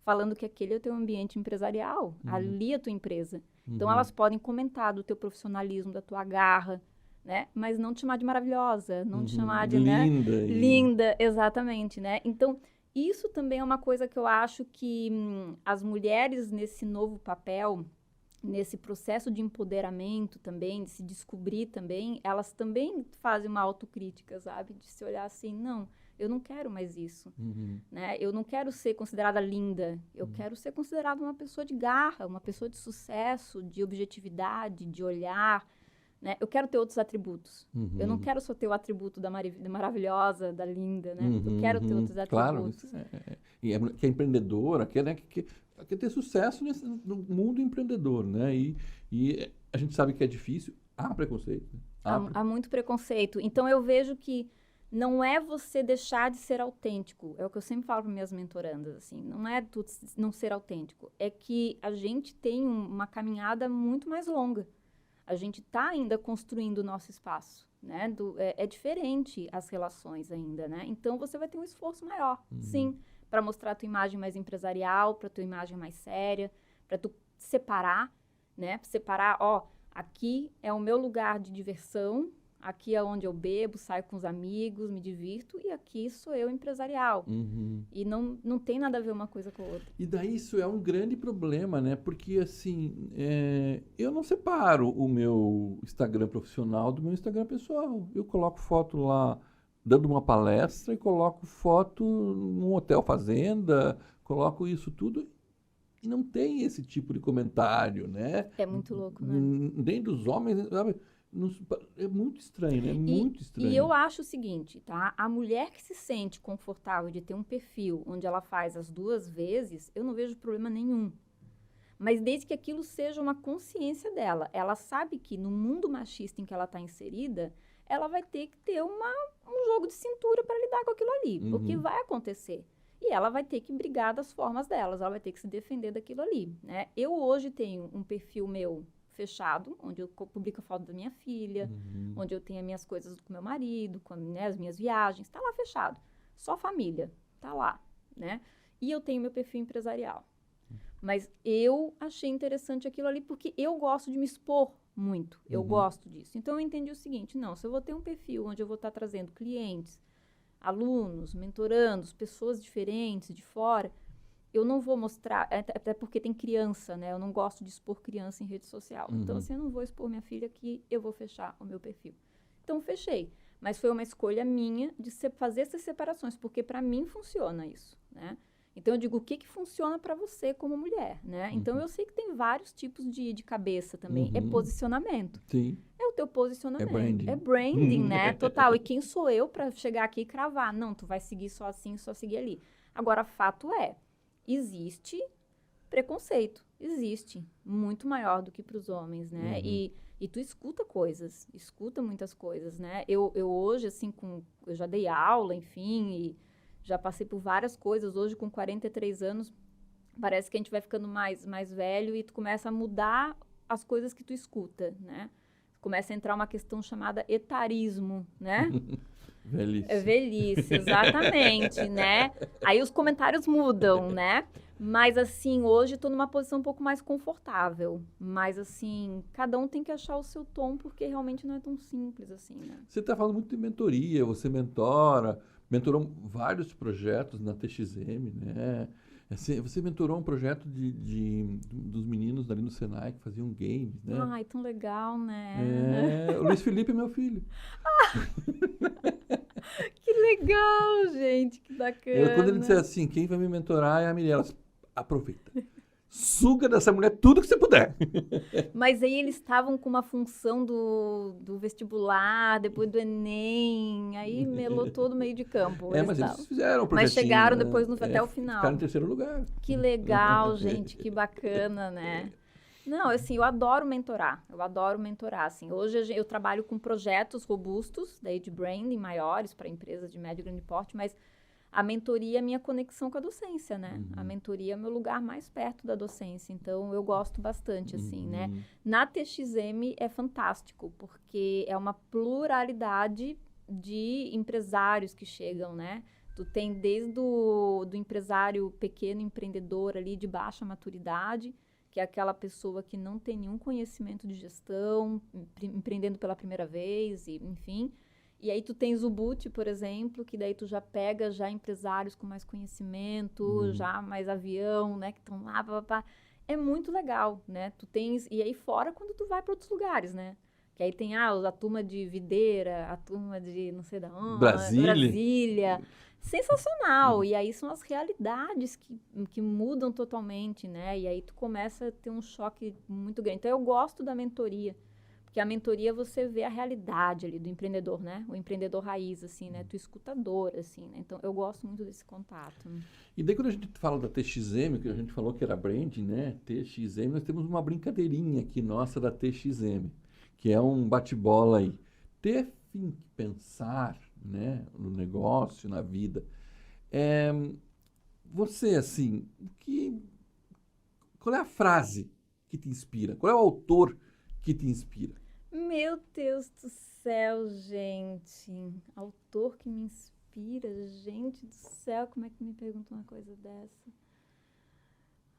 falando que aquele é o teu ambiente empresarial, ali é a tua empresa. Então, elas podem comentar do teu profissionalismo, da tua garra, né? Mas não te chamar de maravilhosa, não te chamar de... Linda. Né? Linda, exatamente, né? Então, isso também é uma coisa que eu acho que as mulheres nesse novo papel, nesse processo de empoderamento também, de se descobrir também, elas também fazem uma autocrítica, sabe? De se olhar assim, não, eu não quero mais isso, né? Eu não quero ser considerada linda, eu quero ser considerada uma pessoa de garra, uma pessoa de sucesso, de objetividade, de olhar, né? Eu quero ter outros atributos. Eu não quero só ter o atributo da maravilhosa, da linda, né? Eu quero ter outros atributos. Claro, que é empreendedora, que quer ter sucesso no mundo empreendedor, né? E a gente sabe que é difícil, há preconceito. Né? Há muito preconceito. Então, eu vejo que não é você deixar de ser autêntico. É o que eu sempre falo para minhas mentorandas, assim. Não é tu não ser autêntico. É que a gente tem uma caminhada muito mais longa. A gente está ainda construindo o nosso espaço, né? É diferente as relações ainda, né? Então, você vai ter um esforço maior, sim, para mostrar a tua imagem mais empresarial, para a tua imagem mais séria, para tu separar, né? Separar, aqui é o meu lugar de diversão, aqui é onde eu bebo, saio com os amigos, me divirto, e aqui sou eu empresarial. E não tem nada a ver uma coisa com a outra. E daí isso é um grande problema, né? Porque, assim, eu não separo o meu Instagram profissional do meu Instagram pessoal. Eu coloco foto lá dando uma palestra e coloco foto num hotel fazenda, coloco isso tudo e não tem esse tipo de comentário, né? É muito louco, né? Nem dos homens, sabe? É muito estranho, né? Muito estranho. E eu acho o seguinte, tá? A mulher que se sente confortável de ter um perfil onde ela faz as 2 vezes, eu não vejo problema nenhum. Mas desde que aquilo seja uma consciência dela. Ela sabe que no mundo machista em que ela está inserida, ela vai ter que ter um jogo de cintura para lidar com aquilo ali. Porque vai acontecer. E ela vai ter que brigar das formas delas. Ela vai ter que se defender daquilo ali, né? Eu hoje tenho um perfil meu fechado, onde eu publico a foto da minha filha, onde eu tenho as minhas coisas com meu marido, as minhas viagens, tá lá fechado. Só família, tá lá, né? E eu tenho meu perfil empresarial. Mas eu achei interessante aquilo ali porque eu gosto de me expor muito, eu gosto disso. Então eu entendi o seguinte, não, se eu vou ter um perfil onde eu vou estar trazendo clientes, alunos, mentorandos, pessoas diferentes de fora, eu não vou mostrar, até porque tem criança, né? Eu não gosto de expor criança em rede social. Então, assim, eu não vou expor minha filha que eu vou fechar o meu perfil. Então, fechei. Mas foi uma escolha minha de fazer essas separações, porque para mim funciona isso, né? Então, eu digo, o que funciona para você como mulher, né? Então, eu sei que tem vários tipos de cabeça também. É posicionamento. Sim. É o teu posicionamento. É branding. É branding, né? Total. E quem sou eu para chegar aqui e cravar? Não, tu vai seguir só assim, só seguir ali. Agora, fato é, existe preconceito, existe, muito maior do que para os homens, né? E tu escuta muitas coisas, né? Eu hoje, assim, eu já dei aula, enfim, e já passei por várias coisas. Hoje, com 43 anos, parece que a gente vai ficando mais velho e tu começa a mudar as coisas que tu escuta, né? Começa a entrar uma questão chamada etarismo, né? Velhice. Velhice, exatamente, né? Aí os comentários mudam, né? Mas, assim, hoje estou numa posição um pouco mais confortável. Mas, assim, cada um tem que achar o seu tom, porque realmente não é tão simples assim, né? Você está falando muito de mentoria, você mentorou vários projetos na TXM, né? Você mentorou um projeto dos meninos ali no Senai que faziam games, né? Ai, tão legal, né? O Luiz Felipe é meu filho. Que legal, gente, que Quando ele disser bacana. assim, quem vai me mentorar é a Mirella. Aproveita. Suga dessa mulher tudo que você puder. Mas aí eles estavam com uma função do vestibular, depois do Enem, aí melou todo o meio de campo. Eles Mas eles estavam. fizeram um Mas projetinho, chegaram né? depois até o Ficaram final. em terceiro lugar. Que legal, gente, que bacana, né? Não, assim, eu adoro mentorar, assim. Hoje eu trabalho com projetos robustos, daí de branding maiores para empresas de médio e grande porte, mas a mentoria é minha conexão com a docência, né? A mentoria é meu lugar mais perto da docência, então eu gosto bastante, assim, né? Na TXM é fantástico, porque é uma pluralidade de empresários que chegam, né? Tu tem desde do empresário pequeno, empreendedor ali de baixa maturidade, que é aquela pessoa que não tem nenhum conhecimento de gestão, empreendendo pela primeira vez, e, enfim. E aí tu tens o Boot, por exemplo, que daí tu já pega já empresários com mais conhecimento, já mais avião, né, que estão lá, pá. É muito legal, né? Tu tens, e aí fora quando tu vai para outros lugares, né? Que aí tem a turma de Videira, a turma de não sei da onde, Brasília. Sensacional! E aí são as realidades que mudam totalmente, né? E aí tu começa a ter um choque muito grande. Então eu gosto da mentoria, porque a mentoria você vê a realidade ali do empreendedor, né? O empreendedor raiz, assim, né? Tu escutador, assim, né? Então eu gosto muito desse contato. E daí quando a gente fala da TXM, que a gente falou que era branding, né? TXM, nós temos uma brincadeirinha aqui nossa da TXM, que é um bate-bola aí. Ter fim que pensar, né? No negócio, na vida. Você, assim, qual é a frase que te inspira? Qual é o autor que te inspira? Meu Deus do céu, gente. Autor que me inspira, gente do céu, como é que me pergunta uma coisa dessa?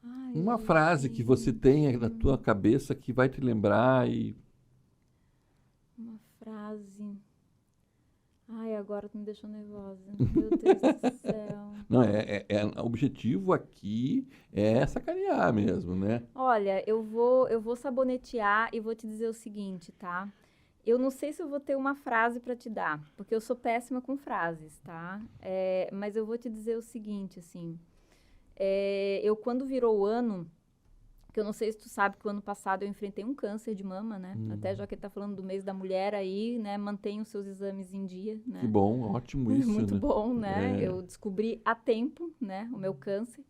Ai, Uma frase que você tenha na tua cabeça que vai te lembrar e... Uma frase. Ai, agora tu me deixou nervosa. Meu Deus do céu. Não, o objetivo aqui é sacanear mesmo, né? Olha, eu vou sabonetear e vou te dizer o seguinte, tá? Eu não sei se eu vou ter uma frase para te dar, porque eu sou péssima com frases, tá? Mas eu vou te dizer o seguinte, assim. Eu, quando virou o ano, que eu não sei se tu sabe que o ano passado eu enfrentei um câncer de mama, né? Até já que ele tá falando do mês da mulher aí, né? Mantenha os seus exames em dia, né? Que bom, ótimo isso, Muito né? bom, né? Eu descobri a tempo, né? O meu câncer.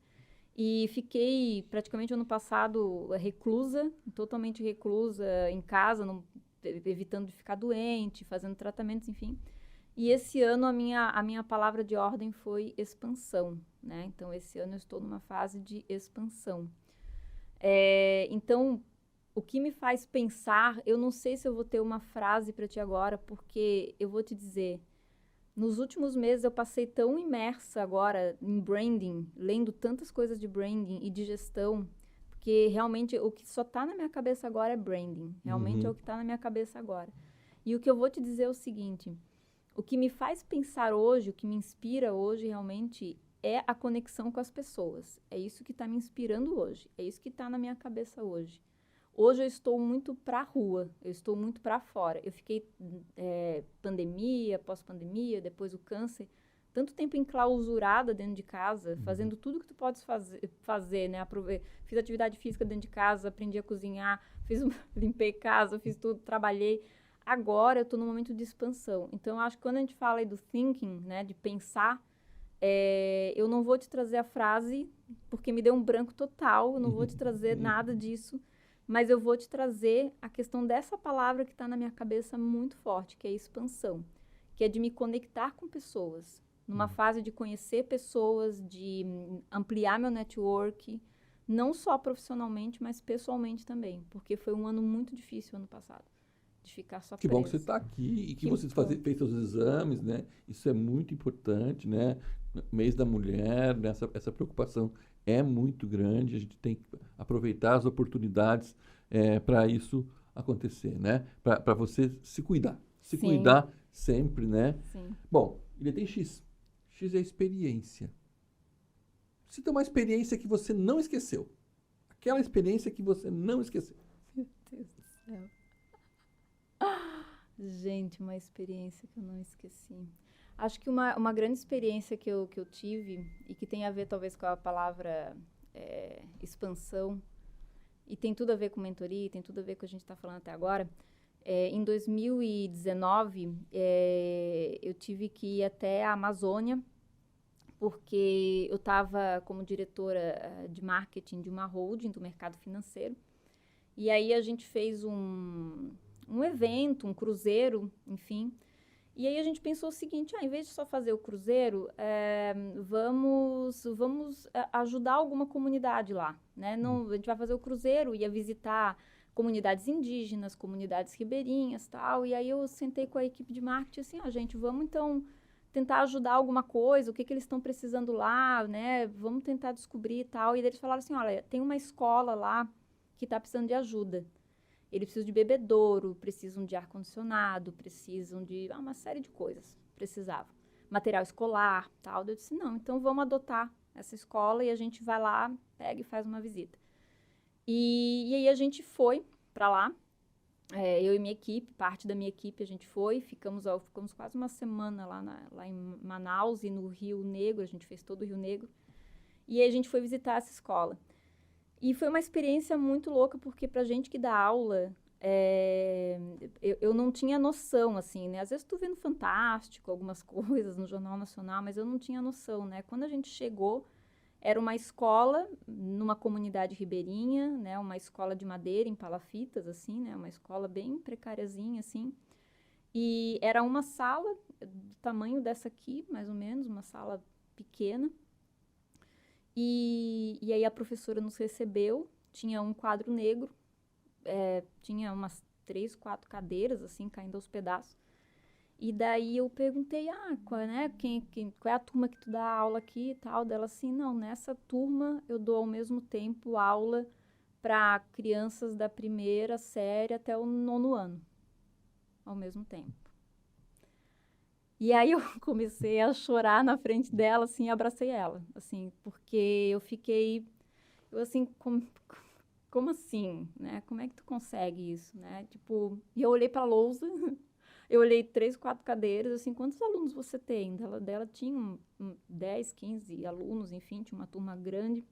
E fiquei praticamente ano passado reclusa, totalmente reclusa em casa, evitando de ficar doente, fazendo tratamentos, enfim. E esse ano a minha palavra de ordem foi expansão, né? Então, esse ano eu estou numa fase de expansão. Então, o que me faz pensar, eu não sei se eu vou ter uma frase para ti agora, porque eu vou te dizer, nos últimos meses eu passei tão imersa agora em branding, lendo tantas coisas de branding e de gestão, porque realmente o que só está na minha cabeça agora é branding. Realmente é o que está na minha cabeça agora. E o que eu vou te dizer é o seguinte, o que me faz pensar hoje, o que me inspira hoje realmente é a conexão com as pessoas. É isso que está me inspirando hoje. É isso que está na minha cabeça hoje. Hoje eu estou muito para a rua, eu estou muito para fora. Eu fiquei pandemia, pós-pandemia, depois o câncer, tanto tempo enclausurada dentro de casa, fazendo tudo que tu podes fazer, né? Fiz atividade física dentro de casa, aprendi a cozinhar, limpei casa, fiz tudo, trabalhei. Agora eu estou num momento de expansão. Então, eu acho que quando a gente fala aí do thinking, né, de pensar, eu não vou te trazer a frase, porque me deu um branco total, eu não vou te trazer nada disso, mas eu vou te trazer a questão dessa palavra que está na minha cabeça muito forte, que é expansão, que é de me conectar com pessoas, numa fase de conhecer pessoas, de ampliar meu network, Não só profissionalmente, mas pessoalmente também. Porque foi um ano muito difícil ano passado. De ficar só Que presa. bom que você está aqui e que Que você bom. fez seus exames, né? Isso é muito importante, né? Mês da mulher, né? Essa preocupação é muito grande. A gente tem que aproveitar as oportunidades para isso acontecer, né? Para você se cuidar. Se Sim. cuidar sempre, né? Sim. Bom, ele tem X. X é experiência. Cita uma experiência que você não esqueceu. Aquela experiência que você não esqueceu. Meu Deus do céu. Gente, uma experiência que eu não esqueci. Acho que uma grande experiência que eu tive, e que tem a ver talvez com a palavra expansão, e tem tudo a ver com mentoria, tem tudo a ver com o que a gente está falando até agora. Em 2019, eu tive que ir até a Amazônia, porque eu estava como diretora de marketing de uma holding do mercado financeiro. E aí a gente fez um evento, um cruzeiro, enfim. E aí a gente pensou o seguinte, em vez de só fazer o cruzeiro, vamos ajudar alguma comunidade lá, né? Não, a gente vai fazer o cruzeiro, ia visitar comunidades indígenas, comunidades ribeirinhas, tal. E aí eu sentei com a equipe de marketing assim, gente, vamos então tentar ajudar alguma coisa, o que eles estão precisando lá, né? Vamos tentar descobrir e tal. E eles falaram assim, olha, tem uma escola lá que está precisando de ajuda. Eles precisam de bebedouro, precisam de ar-condicionado, precisam de uma série de coisas. Precisavam. Material escolar, tal. Eu disse, não, então vamos adotar essa escola e a gente vai lá, pega e faz uma visita. E aí a gente foi para lá, eu e minha equipe, parte da minha equipe, a gente foi, ficamos quase uma semana lá em Manaus e no Rio Negro, a gente fez todo o Rio Negro. E aí a gente foi visitar essa escola. E foi uma experiência muito louca, porque pra gente que dá aula, eu não tinha noção, assim, né? Às vezes tu vê no Fantástico algumas coisas no Jornal Nacional, mas eu não tinha noção, né? Quando a gente chegou, era uma escola numa comunidade ribeirinha, né? Uma escola de madeira em palafitas, assim, né? Uma escola bem precariazinha, assim. E era uma sala do tamanho dessa aqui, mais ou menos, uma sala pequena. E aí a professora nos recebeu, tinha um quadro negro, tinha umas 3, 4 cadeiras, assim, caindo aos pedaços. E daí eu perguntei, qual é a turma que tu dá aula aqui e tal? Dela assim, não, nessa turma eu dou ao mesmo tempo aula para crianças da 1ª série até o 9º ano, ao mesmo tempo. E aí eu comecei a chorar na frente dela, assim, e abracei ela, assim, porque eu assim, como assim, né? Como é que tu consegue isso, né? Tipo, e eu olhei pra lousa, eu olhei 3, 4 cadeiras, assim, quantos alunos você tem? Dela tinha 10, 15 alunos, enfim, tinha uma turma grande.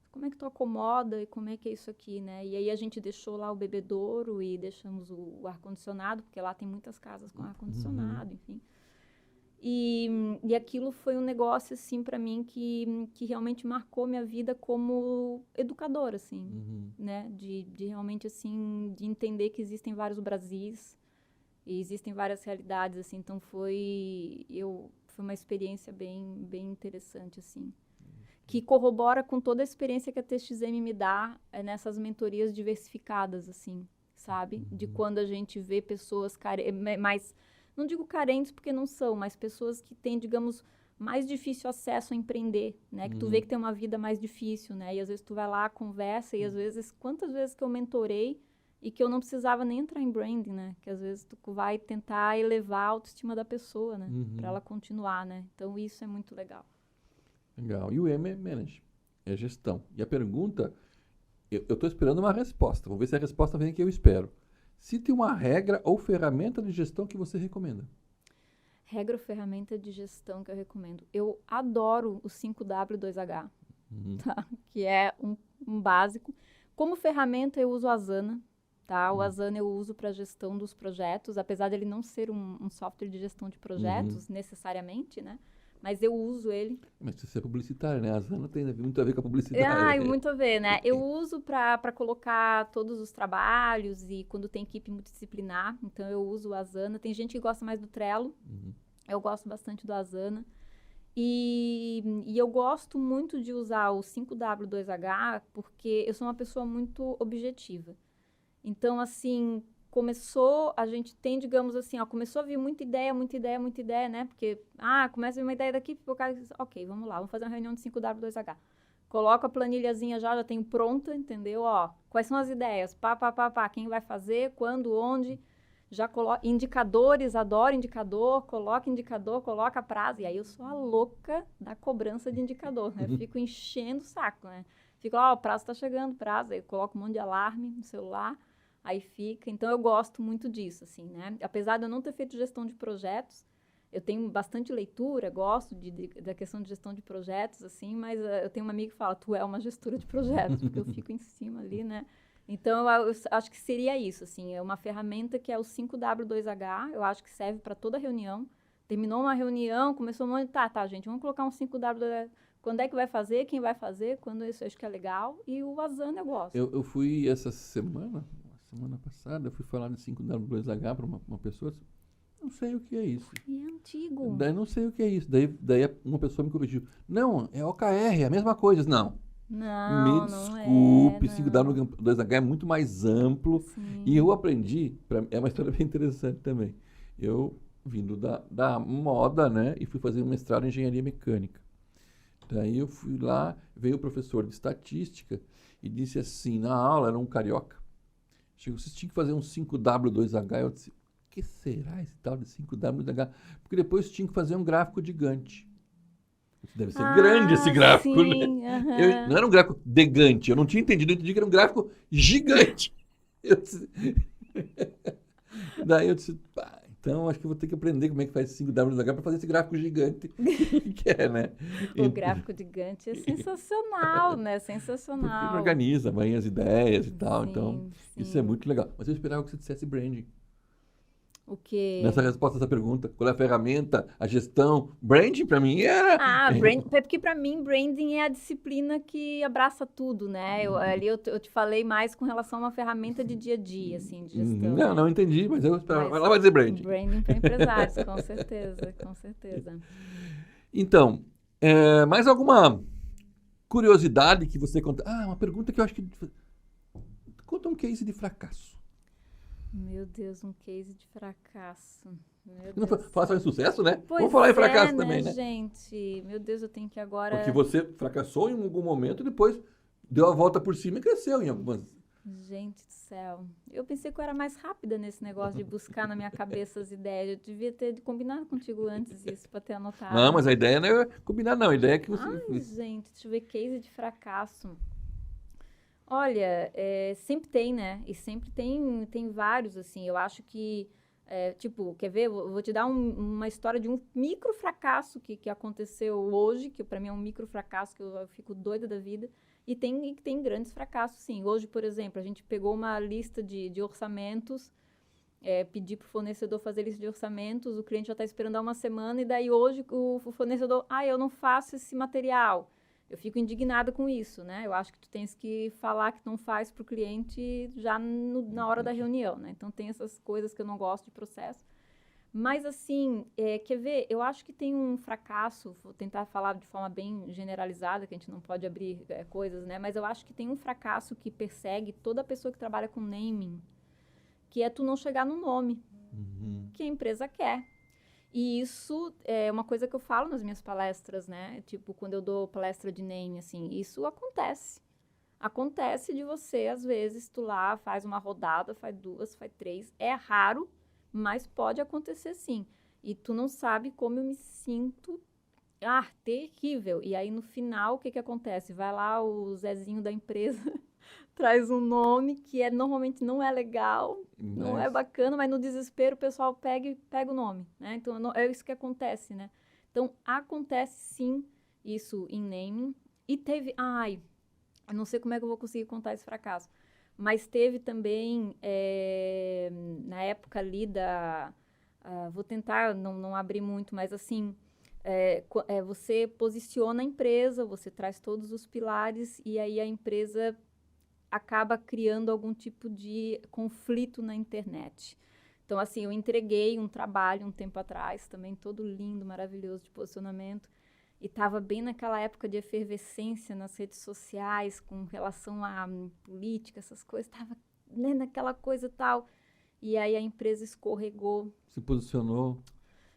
Como é que tu acomoda e como é que é isso aqui, né? E aí a gente deixou lá o bebedouro e deixamos o ar-condicionado, porque lá tem muitas casas com ar-condicionado, enfim. E aquilo foi um negócio, assim, para mim que realmente marcou minha vida como educadora, assim, né? De realmente, assim, de entender que existem vários Brasis e existem várias realidades, assim. Então, foi uma experiência bem, bem interessante, assim. Que corrobora com toda a experiência que a TXM me dá nessas mentorias diversificadas, assim, sabe? De quando a gente vê pessoas mais, não digo carentes porque não são, mas pessoas que têm, digamos, mais difícil acesso a empreender, né? Que tu vê que tem uma vida mais difícil, né? E às vezes tu vai lá, conversa, e às vezes, quantas vezes que eu mentorei e que eu não precisava nem entrar em branding, né? Que às vezes tu vai tentar elevar a autoestima da pessoa, né? Para ela continuar, né? Então isso é muito legal. Legal. E o M é manage, é gestão. E a pergunta, eu estou esperando uma resposta. Vamos ver se a resposta vem que eu espero. Cite uma regra ou ferramenta de gestão que você recomenda. Regra ou ferramenta de gestão que eu recomendo. Eu adoro o 5W2H, tá? Que é um básico. Como ferramenta, eu uso o Asana, tá? O Asana eu uso para gestão dos projetos, apesar dele não ser um software de gestão de projetos, necessariamente, né? Mas eu uso ele. Mas você é publicitário, né? A Asana tem muito a ver com a publicidade. Muito a ver, né? Eu uso para colocar todos os trabalhos e quando tem equipe multidisciplinar, então eu uso o Asana. Tem gente que gosta mais do Trello, eu gosto bastante do Asana. E eu gosto muito de usar o 5W2H porque eu sou uma pessoa muito objetiva. Então, assim, a gente tem, digamos assim, começou a vir muita ideia, né? Porque, começa a vir uma ideia daqui, ok, vamos lá, vamos fazer uma reunião de 5W2H. Coloco a planilhazinha já tenho pronta, entendeu? Quais são as ideias? Quem vai fazer, quando, onde... Já coloca indicadores, adoro indicador, coloca prazo. E aí eu sou a louca da cobrança de indicador, né? Fico enchendo o saco, né? Fico lá, o prazo tá chegando, aí eu coloco um monte de alarme no celular, aí fica. Então eu gosto muito disso, assim, né? Apesar de eu não ter feito gestão de projetos, eu tenho bastante leitura, gosto da questão de gestão de projetos, assim, mas eu tenho uma amiga que fala, tu é uma gestora de projetos, porque eu fico em cima ali, né? Então, eu acho que seria isso, assim, é uma ferramenta que é o 5W2H, eu acho que serve para toda reunião. Terminou uma reunião, começou um monte, gente, vamos colocar um 5W2H, quando é que vai fazer, quem vai fazer, quando isso eu acho que é legal, e o Asana eu gosto. Eu fui essa semana passada, eu fui falar de 5W2H para uma pessoa, não sei o que é isso. E é antigo. Daí não sei o que é isso, daí uma pessoa me corrigiu, não, é OKR, é a mesma coisa, não. Me desculpe, 5W2H é muito mais amplo. Sim. E eu aprendi, é uma história bem interessante também. Eu vindo da moda, né, e fui fazer um mestrado em engenharia mecânica. Daí eu fui lá, veio o professor de estatística e disse assim, na aula, era um carioca, chegou, vocês tinham que fazer um 5W2H. Eu disse, o que será esse tal de 5W2H? Porque depois tinha que fazer um gráfico gigante. Deve ser grande esse gráfico, sim, né? Não era um gráfico gigante, eu não tinha entendido, eu entendi que era um gráfico gigante. Daí eu disse, então acho que eu vou ter que aprender como é que faz 5W2H para fazer esse gráfico gigante que é, né? O gráfico gigante é sensacional, né? Sensacional. Porque ele organiza bem as ideias e tal, Sim, então sim. isso é muito legal. Mas eu esperava que você dissesse branding. O quê? Nessa resposta a essa pergunta, qual é a ferramenta, a gestão? Branding, para mim, era... Porque para mim, branding é a disciplina que abraça tudo, né? Eu te falei mais com relação a uma ferramenta de dia a dia, assim, de gestão. Não entendi, mas eu esperava. Ela vai dizer branding. Branding para empresários, com certeza, com certeza. Então, mais alguma curiosidade que você conta? Uma pergunta que eu acho que... Conta um case de fracasso. Meu Deus, um case de fracasso. Não fala só em sucesso, né? Pois vamos falar em fracasso né, também, né? Gente, meu Deus, eu tenho que agora... Porque você fracassou em algum momento e depois deu a volta por cima e cresceu em algumas... Gente do céu. Eu pensei que eu era mais rápida nesse negócio de buscar na minha cabeça as ideias. Eu devia ter combinado contigo antes isso, para ter anotado. Não, mas a ideia não é combinar, não. A ideia é que você... Gente, deixa eu ver, case de fracasso. Olha, sempre tem, né? E sempre tem vários, assim. Eu acho que, quer ver? Vou te dar uma história de um micro fracasso que aconteceu hoje, que para mim é um micro fracasso, que eu fico doida da vida. E tem grandes fracassos, sim. Hoje, por exemplo, a gente pegou uma lista de orçamentos, pedi para o fornecedor fazer lista de orçamentos, o cliente já está esperando há uma semana, e daí hoje o fornecedor, eu não faço esse material. Eu fico indignada com isso, né? Eu acho que tu tens que falar que não faz para o cliente já na hora da reunião, né? Então, tem essas coisas que eu não gosto de processo. Mas, assim, quer ver? Eu acho que tem um fracasso, vou tentar falar de forma bem generalizada, que a gente não pode abrir coisas, né? Mas eu acho que tem um fracasso que persegue toda pessoa que trabalha com naming, que é tu não chegar no nome que a empresa quer. E isso é uma coisa que eu falo nas minhas palestras, né? Tipo, quando eu dou palestra de name, assim, isso acontece. Acontece de você, às vezes, tu lá faz uma rodada, faz 2, faz 3. É raro, mas pode acontecer sim. E tu não sabe como eu me sinto, terrível. E aí, no final, o que acontece? Vai lá o Zezinho da empresa... traz um nome que normalmente não é legal, não é bacana, mas no desespero o pessoal pega o nome, né? Então, é isso que acontece, né? Então, acontece sim isso em naming. E teve... eu não sei como é que eu vou conseguir contar esse fracasso, mas teve também, na época ali vou tentar não abrir muito, mas assim... você posiciona a empresa, você traz todos os pilares e aí a empresa... acaba criando algum tipo de conflito na internet. Então, assim, eu entreguei um trabalho um tempo atrás, também todo lindo, maravilhoso, de posicionamento. E estava bem naquela época de efervescência nas redes sociais com relação à política, essas coisas, estava, né, naquela coisa tal. E aí a empresa escorregou. Se posicionou.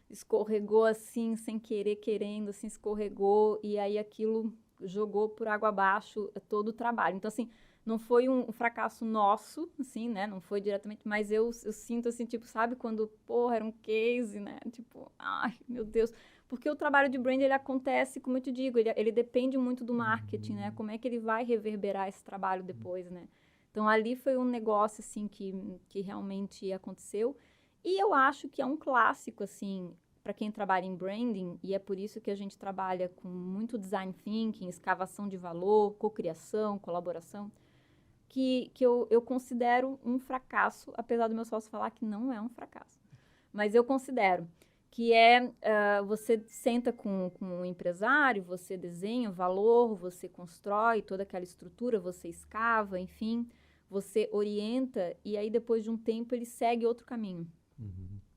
Escorregou assim, sem querer, querendo, assim, escorregou. E aí aquilo jogou por água abaixo todo o trabalho. Então, assim, não foi um fracasso nosso, assim, né? Não foi diretamente, mas eu sinto, assim, tipo, sabe? Quando, porra, era um case, né? Tipo, ai, meu Deus. Porque o trabalho de brand, ele acontece, como eu te digo, ele depende muito do marketing, né? Como é que ele vai reverberar esse trabalho depois, né? Então, ali foi um negócio, assim, que realmente aconteceu. E eu acho que é um clássico, assim, para quem trabalha em branding, e é por isso que a gente trabalha com muito design thinking, escavação de valor, cocriação, colaboração, que eu considero um fracasso, apesar do meu sócio falar que não é um fracasso. Mas eu considero que você senta com um empresário, você desenha valor, você constrói toda aquela estrutura, você escava, enfim, você orienta, e aí depois de um tempo ele segue outro caminho,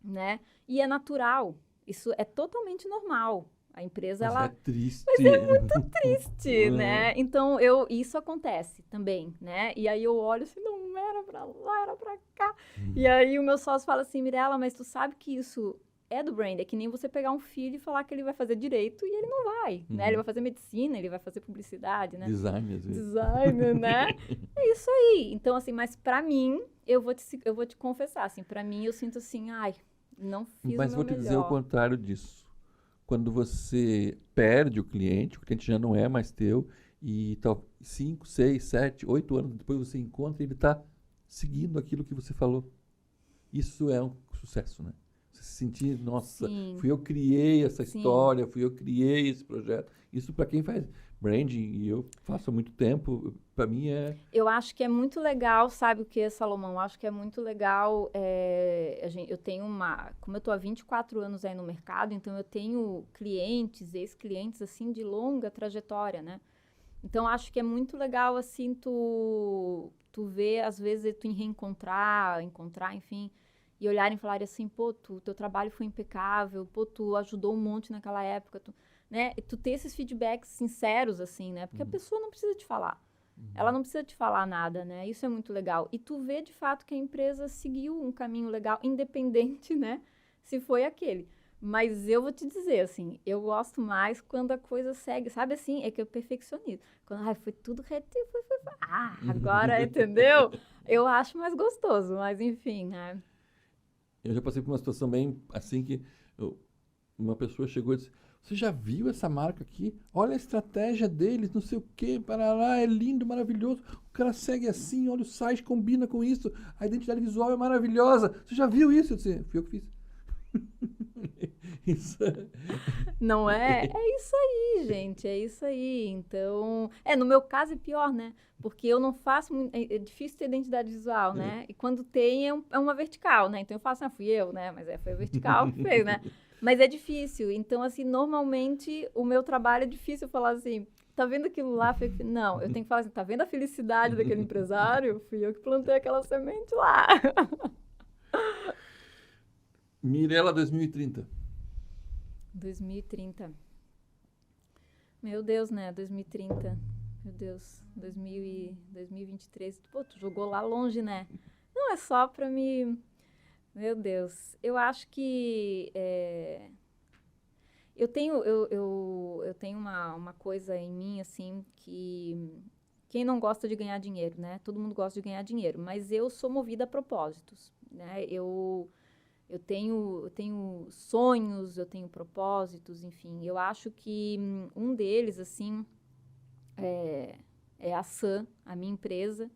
né? E é natural, isso é totalmente normal. A empresa, Mas ela... é triste. Mas é muito triste, né? Então, isso acontece também, né? E aí eu olho assim, não era pra lá, era pra cá. E aí o meu sócio fala assim, Mirella, mas tu sabe que isso é do brand, é que nem você pegar um filho e falar que ele vai fazer direito e ele não vai, né? Ele vai fazer medicina, ele vai fazer publicidade, né? Design, às vezes. Design, né? É isso aí. Então, assim, mas pra mim, eu vou te confessar, assim, pra mim eu sinto assim, ai, não fiz o meu melhor. Mas vou te dizer o contrário disso. Quando você perde o cliente já não é mais teu, e 5, 6, 7, 8 anos depois você encontra e ele está seguindo aquilo que você falou. Isso é um sucesso, né? Você se sentir, nossa, Sim. fui eu que criei essa Sim. história, fui eu que criei esse projeto. Isso para quem faz branding, e eu faço há muito tempo, para mim é... Eu acho que é muito legal, sabe o que, Salomão? Eu acho que é muito legal, eu tenho como eu estou há 24 anos aí no mercado, então eu tenho clientes, ex-clientes, assim, de longa trajetória, né? Então, acho que é muito legal, assim, tu ver, às vezes, tu encontrar, enfim, e olharem e falarem assim, pô, teu trabalho foi impecável, pô, tu ajudou um monte naquela época, né? E tu ter esses feedbacks sinceros, assim, né? Porque a pessoa não precisa te falar. Ela não precisa te falar nada, né? Isso é muito legal. E tu vê, de fato, que a empresa seguiu um caminho legal, independente, né? Se foi aquele. Mas eu vou te dizer, assim, eu gosto mais quando a coisa segue, sabe assim? É que eu perfeccionismo. Quando foi tudo reto, agora, entendeu? Eu acho mais gostoso, mas enfim, né? Eu já passei por uma situação bem assim que uma pessoa chegou e disse, você já viu essa marca aqui? Olha a estratégia deles, não sei o quê, para lá, é lindo, maravilhoso. O cara segue assim, olha o site, combina com isso, a identidade visual é maravilhosa. Você já viu isso? Eu disse, fui eu que fiz. Isso. Não é? É isso aí, gente, é isso aí. Então, no meu caso é pior, né? Porque eu não faço, é difícil ter identidade visual, né? E quando tem, é uma vertical, né? Então eu faço, fui eu, né? Mas foi a vertical que fez, né? Mas é difícil. Então, assim, normalmente o meu trabalho é difícil falar assim, tá vendo aquilo lá? Não, eu tenho que falar assim, tá vendo a felicidade daquele empresário? Fui eu que plantei aquela semente lá. Mirella 2030. 2030. Meu Deus, né? 2030. Meu Deus. 2023. Pô, tu jogou lá longe, né? Não é só pra me... Meu Deus. Eu acho que... Eu tenho uma coisa em mim, assim, que... Quem não gosta de ganhar dinheiro, né? Todo mundo gosta de ganhar dinheiro. Mas eu sou movida a propósitos, né? Eu tenho sonhos, eu tenho propósitos, enfim. Eu acho que um deles, assim, é a Sun, a minha empresa.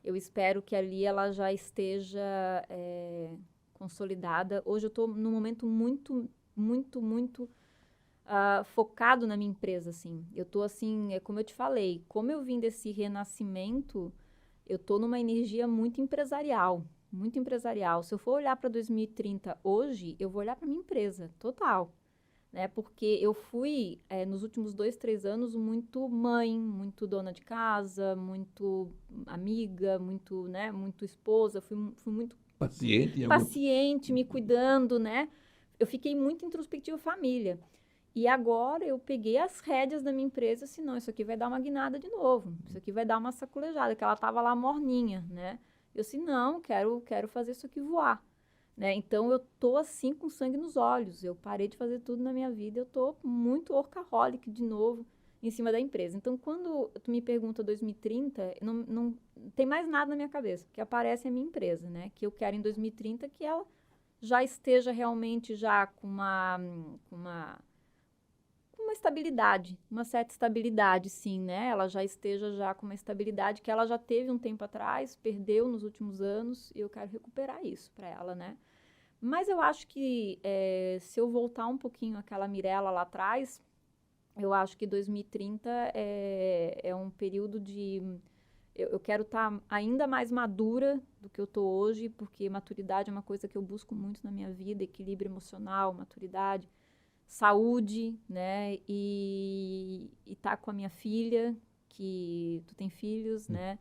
Eu espero que ali ela já esteja consolidada. Hoje eu estou num momento muito, muito, muito focado na minha empresa, assim. Eu estou, assim, como eu te falei, como eu vim desse renascimento, eu estou numa energia muito empresarial. Muito empresarial. Se eu for olhar para 2030 hoje, eu vou olhar para minha empresa, total. Né? Porque eu fui, nos últimos 2, 3 anos, muito mãe, muito dona de casa, muito amiga, muito, né, muito esposa. Fui muito paciente, me cuidando, né? Eu fiquei muito introspectiva família. E agora eu peguei as rédeas da minha empresa, assim, não, isso aqui vai dar uma guinada de novo, isso aqui vai dar uma saculejada, que ela estava lá morninha, né? Eu assim, não, quero fazer isso aqui voar, né? Então eu tô assim com sangue nos olhos, eu parei de fazer tudo na minha vida, eu tô muito workaholic de novo em cima da empresa. Então quando tu me pergunta 2030, não tem mais nada na minha cabeça, que aparece a minha empresa, né? Que eu quero em 2030 que ela já esteja realmente já com uma estabilidade, uma certa estabilidade, sim, né? Ela já esteja já com uma estabilidade que ela já teve um tempo atrás, perdeu nos últimos anos, e eu quero recuperar isso para ela, né? Mas eu acho que se eu voltar um pouquinho àquela Mirella lá atrás, eu acho que 2030 é um período de... Eu quero estar ainda mais madura do que eu estou hoje, porque maturidade é uma coisa que eu busco muito na minha vida, equilíbrio emocional, maturidade, saúde, né, e tá com a minha filha, que tu tem filhos, né,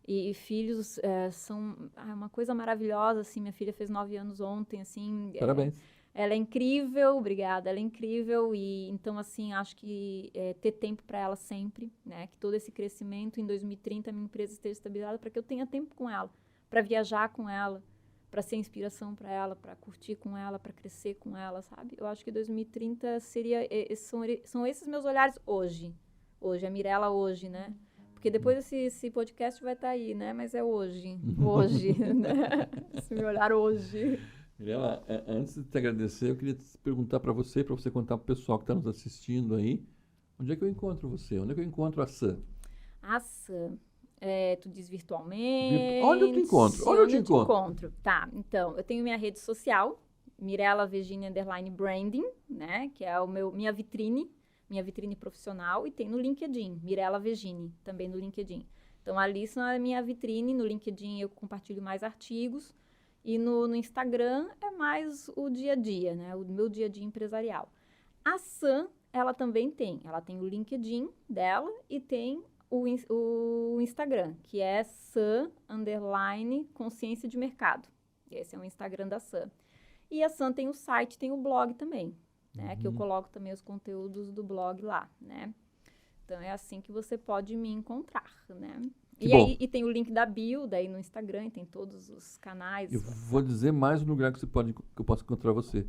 e filhos são uma coisa maravilhosa, assim, minha filha fez 9 anos ontem, assim. Parabéns. Ela é incrível, obrigada, ela é incrível, e então, assim, acho que ter tempo para ela sempre, né, que todo esse crescimento em 2030 a minha empresa esteja estabilizada para que eu tenha tempo com ela, para viajar com ela, para ser inspiração para ela, para curtir com ela, para crescer com ela, sabe? Eu acho que 2030 são esses meus olhares hoje, a Mirella hoje, né? Porque depois esse podcast vai estar aí, né? Mas é hoje, né? Esse meu olhar hoje. Mirella, antes de te agradecer, eu queria te perguntar para você contar para o pessoal que está nos assistindo aí, onde é que eu encontro você? Onde é que eu encontro a Sam? A Sam... tu diz virtualmente? Onde eu te encontro? Onde eu te encontro? Tá, então, eu tenho minha rede social, Mirella Virginia _branding, né? Que é minha vitrine profissional, e tem no LinkedIn, Mirella Virginia, também no LinkedIn. Então, ali são a minha vitrine, no LinkedIn eu compartilho mais artigos, e no Instagram é mais o dia a dia, né? O meu dia a dia empresarial. A Sam, ela também tem o LinkedIn dela e tem o Instagram, que é Sam_consciência de mercado. Esse é o Instagram da Sam. E a Sam tem o site, tem o blog também, né? Que eu coloco também os conteúdos do blog lá, né? Então, é assim que você pode me encontrar, né? E tem o link da bio, daí no Instagram, tem todos os canais. Eu vou dizer mais um lugar que eu posso encontrar você.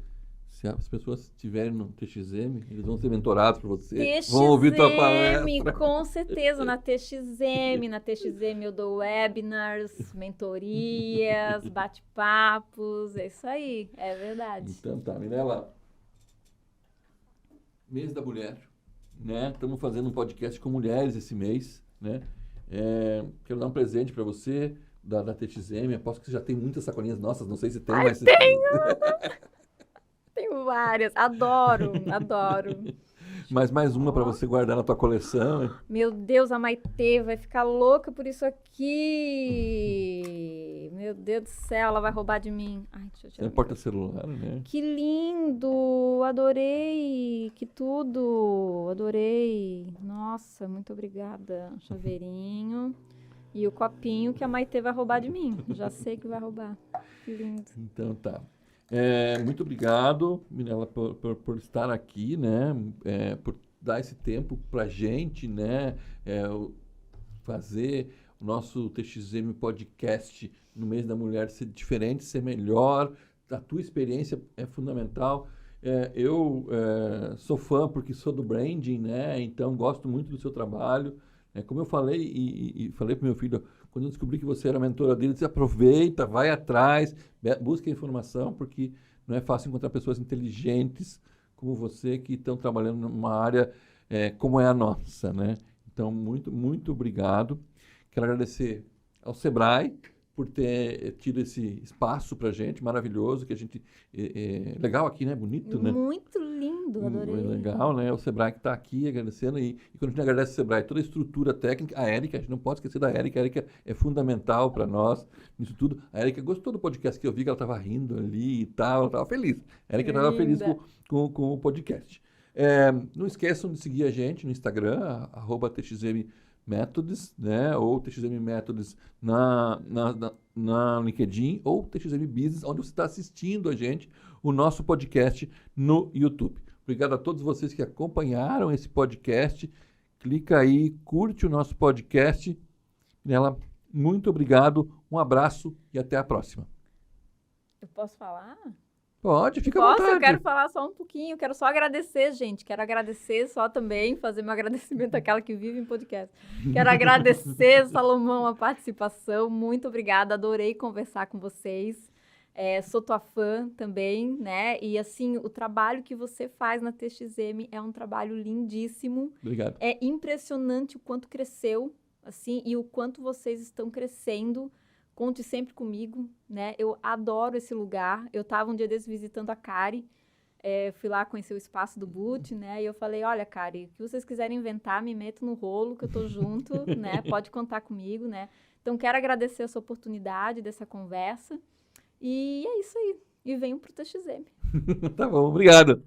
Se as pessoas estiverem no TXM, eles vão ser mentorados por você, vão ouvir tua palestra. Com certeza, na TXM eu dou webinars, mentorias, bate-papos, é isso aí, é verdade. Então tá, Mirella, mês da mulher, né? Estamos fazendo um podcast com mulheres esse mês, né? Quero dar um presente para você da TXM, aposto que você já tem muitas sacolinhas nossas, não sei se tem, mas... Tenho! Tenho várias, adoro. Mas mais uma para você guardar na tua coleção. Meu Deus, a Maitê vai ficar louca por isso aqui. Meu Deus do céu, ela vai roubar de mim. Ai, deixa eu tirar. É porta-celular, né? Que lindo! Adorei! Que tudo! Adorei! Nossa, muito obrigada. Chaveirinho. E o copinho que a Maitê vai roubar de mim. Já sei que vai roubar. Que lindo. Então tá. Muito obrigado, Mirella, por estar aqui, né? Por dar esse tempo para a gente, né? Fazer o nosso TXM Podcast no mês da mulher ser diferente, ser melhor. A tua experiência é fundamental. Eu sou fã porque sou do branding, né? Então gosto muito do seu trabalho. Como eu falei e falei para o meu filho, quando eu descobri que você era mentora dele, eu disse, aproveita, vai atrás, busca informação, porque não é fácil encontrar pessoas inteligentes como você que estão trabalhando numa área como é a nossa, né? Então, muito, muito obrigado. Quero agradecer ao Sebrae por ter tido esse espaço para a gente, maravilhoso, que a gente... legal aqui, né? Bonito, né? Muito lindo, adorei. Legal, né? O Sebrae que está aqui agradecendo, e quando a gente agradece o Sebrae, toda a estrutura técnica, a Érica, a gente não pode esquecer da Érica, a Érica é fundamental para nós nisso tudo. A Érica gostou do podcast, que eu vi que ela estava rindo ali e tal, ela estava feliz. A Érica estava feliz com o podcast. Não esqueçam de seguir a gente no Instagram, @TXMMethods, né? Ou TXM Methods na LinkedIn, ou TXM Business, onde você está assistindo a gente, o nosso podcast no YouTube. Obrigado a todos vocês que acompanharam esse podcast. Clica aí, curte o nosso podcast. Nela, muito obrigado, um abraço e até a próxima. Eu posso falar? Pode, fica à vontade. Eu quero falar só um pouquinho, quero só agradecer, gente. Quero agradecer só também, fazer meu agradecimento àquela que vive em podcast. Quero agradecer, Salomão, a participação. Muito obrigada, adorei conversar com vocês. Sou tua fã também, né? E assim, o trabalho que você faz na TXM é um trabalho lindíssimo. Obrigado. É impressionante o quanto cresceu, assim, e o quanto vocês estão crescendo. Conte sempre comigo, né? Eu adoro esse lugar. Eu estava um dia desses visitando a Kari, fui lá conhecer o espaço do Boot, né? E eu falei, olha, Kari, o que vocês quiserem inventar, me meto no rolo, que eu tô junto, né? Pode contar comigo, né? Então, quero agradecer essa oportunidade dessa conversa. E é isso aí. E venham pro TXM. Tá bom, obrigado.